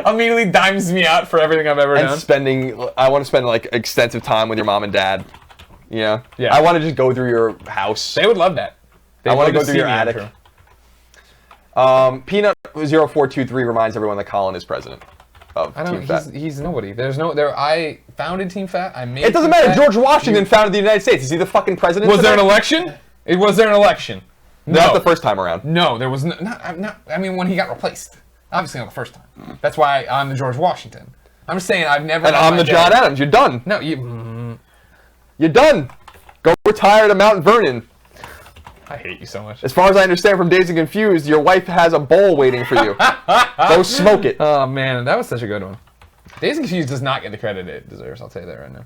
[SPEAKER 4] immediately dimes me out for everything I've ever
[SPEAKER 3] and
[SPEAKER 4] done.
[SPEAKER 3] spending. I want to spend like extensive time with your mom and dad. You know.
[SPEAKER 4] Yeah.
[SPEAKER 3] I want to just go through your house.
[SPEAKER 4] They would love that.
[SPEAKER 3] I want to go
[SPEAKER 4] love
[SPEAKER 3] through
[SPEAKER 4] see
[SPEAKER 3] your
[SPEAKER 4] me, I'm
[SPEAKER 3] attic.
[SPEAKER 4] sure.
[SPEAKER 3] Peanut0423 reminds everyone that Colin is president of
[SPEAKER 4] I
[SPEAKER 3] Team
[SPEAKER 4] don't.
[SPEAKER 3] Fat.
[SPEAKER 4] He's nobody. I founded Team Fat. I made.
[SPEAKER 3] It doesn't
[SPEAKER 4] Team
[SPEAKER 3] matter.
[SPEAKER 4] Fat.
[SPEAKER 3] George Washington founded the United States. Is he the fucking president?
[SPEAKER 4] Was there an
[SPEAKER 3] today?
[SPEAKER 4] election? Was there an election?
[SPEAKER 3] Not
[SPEAKER 4] No.
[SPEAKER 3] the first time around.
[SPEAKER 4] No, there was not. I mean, when he got replaced, obviously not the first time. That's why I'm the George Washington. I'm just saying I've never.
[SPEAKER 3] And
[SPEAKER 4] had
[SPEAKER 3] I'm
[SPEAKER 4] my
[SPEAKER 3] the
[SPEAKER 4] day-
[SPEAKER 3] John Adams. You're done.
[SPEAKER 4] No, you.
[SPEAKER 3] You're done. Go retire to Mount Vernon.
[SPEAKER 4] I hate you so much.
[SPEAKER 3] As far as I understand from Dazed and Confused, your wife has a bowl waiting for you. Go smoke it.
[SPEAKER 4] Oh man, that was such a good one. Dazed and Confused does not get the credit it deserves. I'll tell you that right now.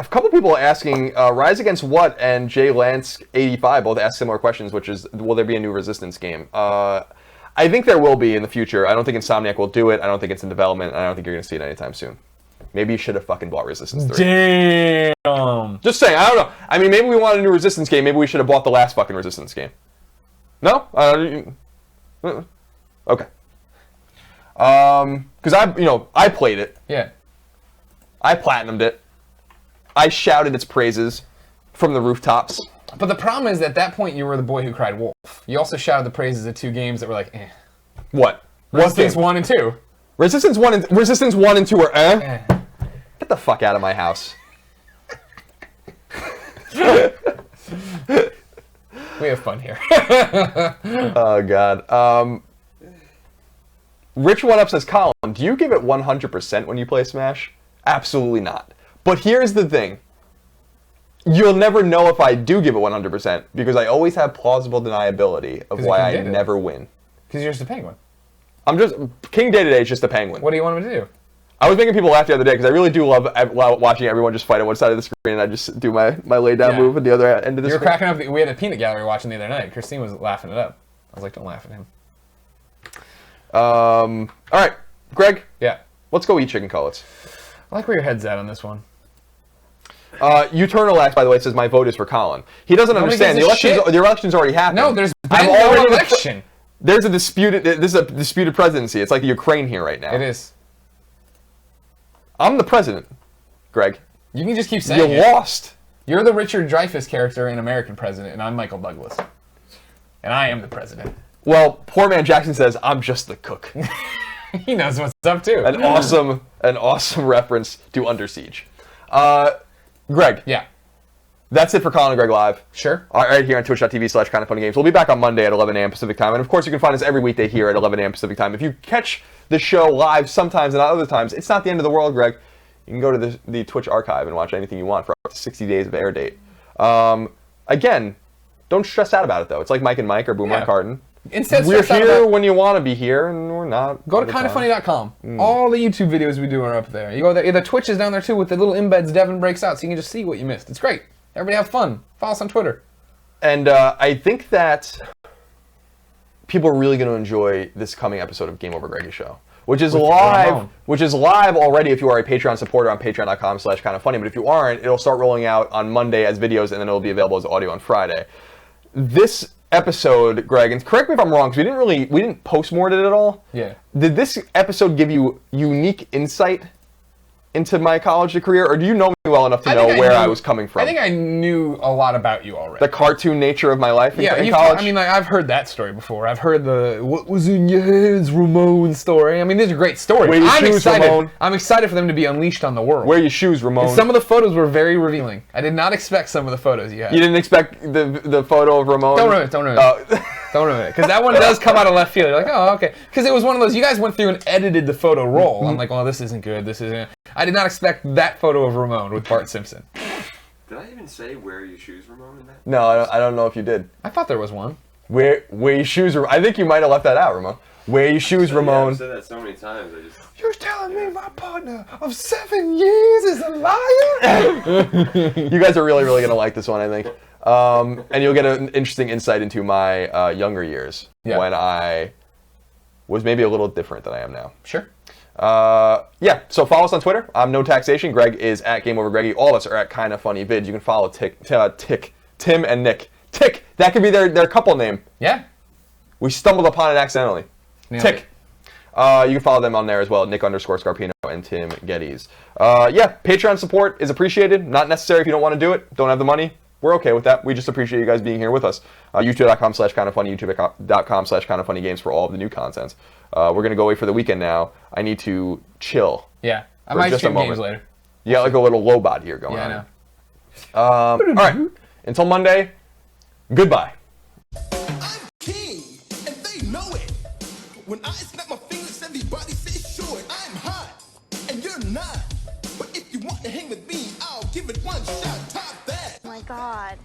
[SPEAKER 3] A couple people asking, Rise Against What and Jay Lance 85 both asked similar questions, which is, will there be a new Resistance game? I think there will be in the future. I don't think Insomniac will do it. I don't think it's in development. I don't think you're going to see it anytime soon. Maybe you should have fucking bought Resistance 3.
[SPEAKER 4] Damn.
[SPEAKER 3] Just saying, I don't know. I mean, maybe we want a new Resistance game. Maybe we should have bought the last fucking Resistance game. No? Okay. Because I played it.
[SPEAKER 4] Yeah.
[SPEAKER 3] I platinumed it. I shouted its praises from the rooftops.
[SPEAKER 4] But the problem is, at that point, you were the boy who cried wolf. You also shouted the praises of 2 games that were like, eh.
[SPEAKER 3] What?
[SPEAKER 4] Resistance
[SPEAKER 3] game?
[SPEAKER 4] 1 and 2.
[SPEAKER 3] Resistance 1 and 2 are
[SPEAKER 4] Eh.
[SPEAKER 3] Get the fuck out of my house.
[SPEAKER 4] We have fun here.
[SPEAKER 3] Oh, God. Rich One Up says, Colin, do you give it 100% when you play Smash? Absolutely not. But here's the thing. You'll never know if I do give it 100% because I always have plausible deniability of
[SPEAKER 4] 'Cause
[SPEAKER 3] why
[SPEAKER 4] you
[SPEAKER 3] I
[SPEAKER 4] did it.
[SPEAKER 3] never win.
[SPEAKER 4] Because you're just a penguin.
[SPEAKER 3] I'm just King Day Today is just a penguin.
[SPEAKER 4] What do you want him to do?
[SPEAKER 3] I was making people laugh the other day because I really do love watching everyone just fight on one side of the screen, and I just do my lay down move at the other end of the
[SPEAKER 4] You were
[SPEAKER 3] screen.
[SPEAKER 4] cracking up. We had a peanut gallery watching the other night. Christine was laughing it up. I was like, don't laugh at him.
[SPEAKER 3] All right, Greg.
[SPEAKER 4] Yeah.
[SPEAKER 3] Let's go eat chicken cutlets.
[SPEAKER 4] I like where your head's at on this one.
[SPEAKER 3] Uternal X, by the way, says my vote is for Colin. He doesn't
[SPEAKER 4] Nobody
[SPEAKER 3] understand.
[SPEAKER 4] gives a shit.
[SPEAKER 3] The election's already happened.
[SPEAKER 4] No, there's
[SPEAKER 3] I'm
[SPEAKER 4] been no
[SPEAKER 3] already
[SPEAKER 4] election.
[SPEAKER 3] This is a disputed presidency. It's like the Ukraine here right now.
[SPEAKER 4] It is.
[SPEAKER 3] I'm the president, Greg.
[SPEAKER 4] You can just keep saying
[SPEAKER 3] You
[SPEAKER 4] it.
[SPEAKER 3] lost.
[SPEAKER 4] You're the Richard Dreyfuss character in American President, and I'm Michael Douglas. And I am the president.
[SPEAKER 3] Well, poor man Jackson says I'm just the cook.
[SPEAKER 4] He knows what's up too.
[SPEAKER 3] An awesome reference to Under Siege. Greg.
[SPEAKER 4] Yeah.
[SPEAKER 3] That's it for Colin and Greg Live.
[SPEAKER 4] Sure.
[SPEAKER 3] All right, here on twitch.tv/kindoffunnygames. We'll be back on Monday at 11 a.m. Pacific time. And of course, you can find us every weekday here at 11 a.m. Pacific time. If you catch the show live sometimes and not other times, it's not the end of the world, Greg. You can go to the Twitch archive and watch anything you want for up to 60 days of air date. Again, don't stress out about it, though. It's like Mike and Mike or Boomer and Carton.
[SPEAKER 4] Instead,
[SPEAKER 3] We're
[SPEAKER 4] stress out
[SPEAKER 3] here
[SPEAKER 4] about-
[SPEAKER 3] when you want to be here, and we're not.
[SPEAKER 4] Go to kindoffunny.com. All the YouTube videos we do are up there. You go there. The Twitch is down there too with the little embeds Devin breaks out, so you can just see what you missed. It's great. Everybody have fun. Follow us on Twitter.
[SPEAKER 3] And I think that people are really going to enjoy this coming episode of Game Over Greggy Show, which is live already if you are a Patreon supporter on patreon.com/kindoffunny. But if you aren't, it'll start rolling out on Monday as videos, and then it'll be available as audio on Friday. This episode, Greg, and correct me if I'm wrong, because we didn't post-mort it at all.
[SPEAKER 4] Yeah.
[SPEAKER 3] Did this episode give you unique insight into my college career, or do you know me well enough to know where I was coming from?
[SPEAKER 4] I think I knew a lot about you already.
[SPEAKER 3] The cartoon nature of my life in college?
[SPEAKER 4] I mean, like, I've heard that story before. I've heard the "what was in your hands, Ramon" story. I mean, these are great stories.
[SPEAKER 3] Wear your shoes,
[SPEAKER 4] excited.
[SPEAKER 3] Ramon.
[SPEAKER 4] I'm excited for them to be unleashed on the world.
[SPEAKER 3] Wear your shoes, Ramon.
[SPEAKER 4] And some of the photos were very revealing. I did not expect some of the photos you had.
[SPEAKER 3] You didn't expect the photo of Ramon?
[SPEAKER 4] Don't ruin it. Don't ruin it. Don't ruin it. Because that one does come out of left field. You're like, oh, okay. Because it was one of those, you guys went through and edited the photo roll. I'm like, well, this isn't good. This isn't. I did not expect that photo of Ramon with Bart Simpson.
[SPEAKER 2] Did I even say wear your shoes, Ramon, in that?
[SPEAKER 3] No, I don't know if you did.
[SPEAKER 4] I thought there was one.
[SPEAKER 3] Wear your shoes, I think you might have left that out, Ramon. Wear your shoes, Ramon.
[SPEAKER 2] I've said that so many times.
[SPEAKER 3] You're telling me my partner of 7 years is a liar? You guys are really, really going to like this one, I think. And you'll get an interesting insight into my younger years when I was maybe a little different than I am now.
[SPEAKER 4] Sure.
[SPEAKER 3] So follow us on Twitter. I'm No Taxation. Greg is at Game Over Greggy. All of us are at Kinda Funny Vids. You can follow Tim and Nick. Tick, that could be their couple name.
[SPEAKER 4] Yeah.
[SPEAKER 3] We stumbled upon it accidentally. Tick. You can follow them on there as well, Nick_Scarpino and Tim Geddes. Patreon support is appreciated. Not necessary if you don't want to do it. Don't have the money. We're okay with that. We just appreciate you guys being here with us. YouTube.com/kindoffunny, YouTube.com/kindoffunnygames for all of the new content. We're going to go away for the weekend now. I need to chill.
[SPEAKER 4] Yeah. I
[SPEAKER 3] for
[SPEAKER 4] might
[SPEAKER 3] just a
[SPEAKER 4] stream games
[SPEAKER 3] moment.
[SPEAKER 4] later.
[SPEAKER 3] You got like a little lobot here going on.
[SPEAKER 4] Yeah, I know.
[SPEAKER 3] All right. Until Monday, goodbye.
[SPEAKER 1] I'm king, and they know it. When I snap my fingers, everybody says sure. I'm hot, and you're not. But if you want to hang with me, I'll give it one shot. Top that.
[SPEAKER 6] Oh my God.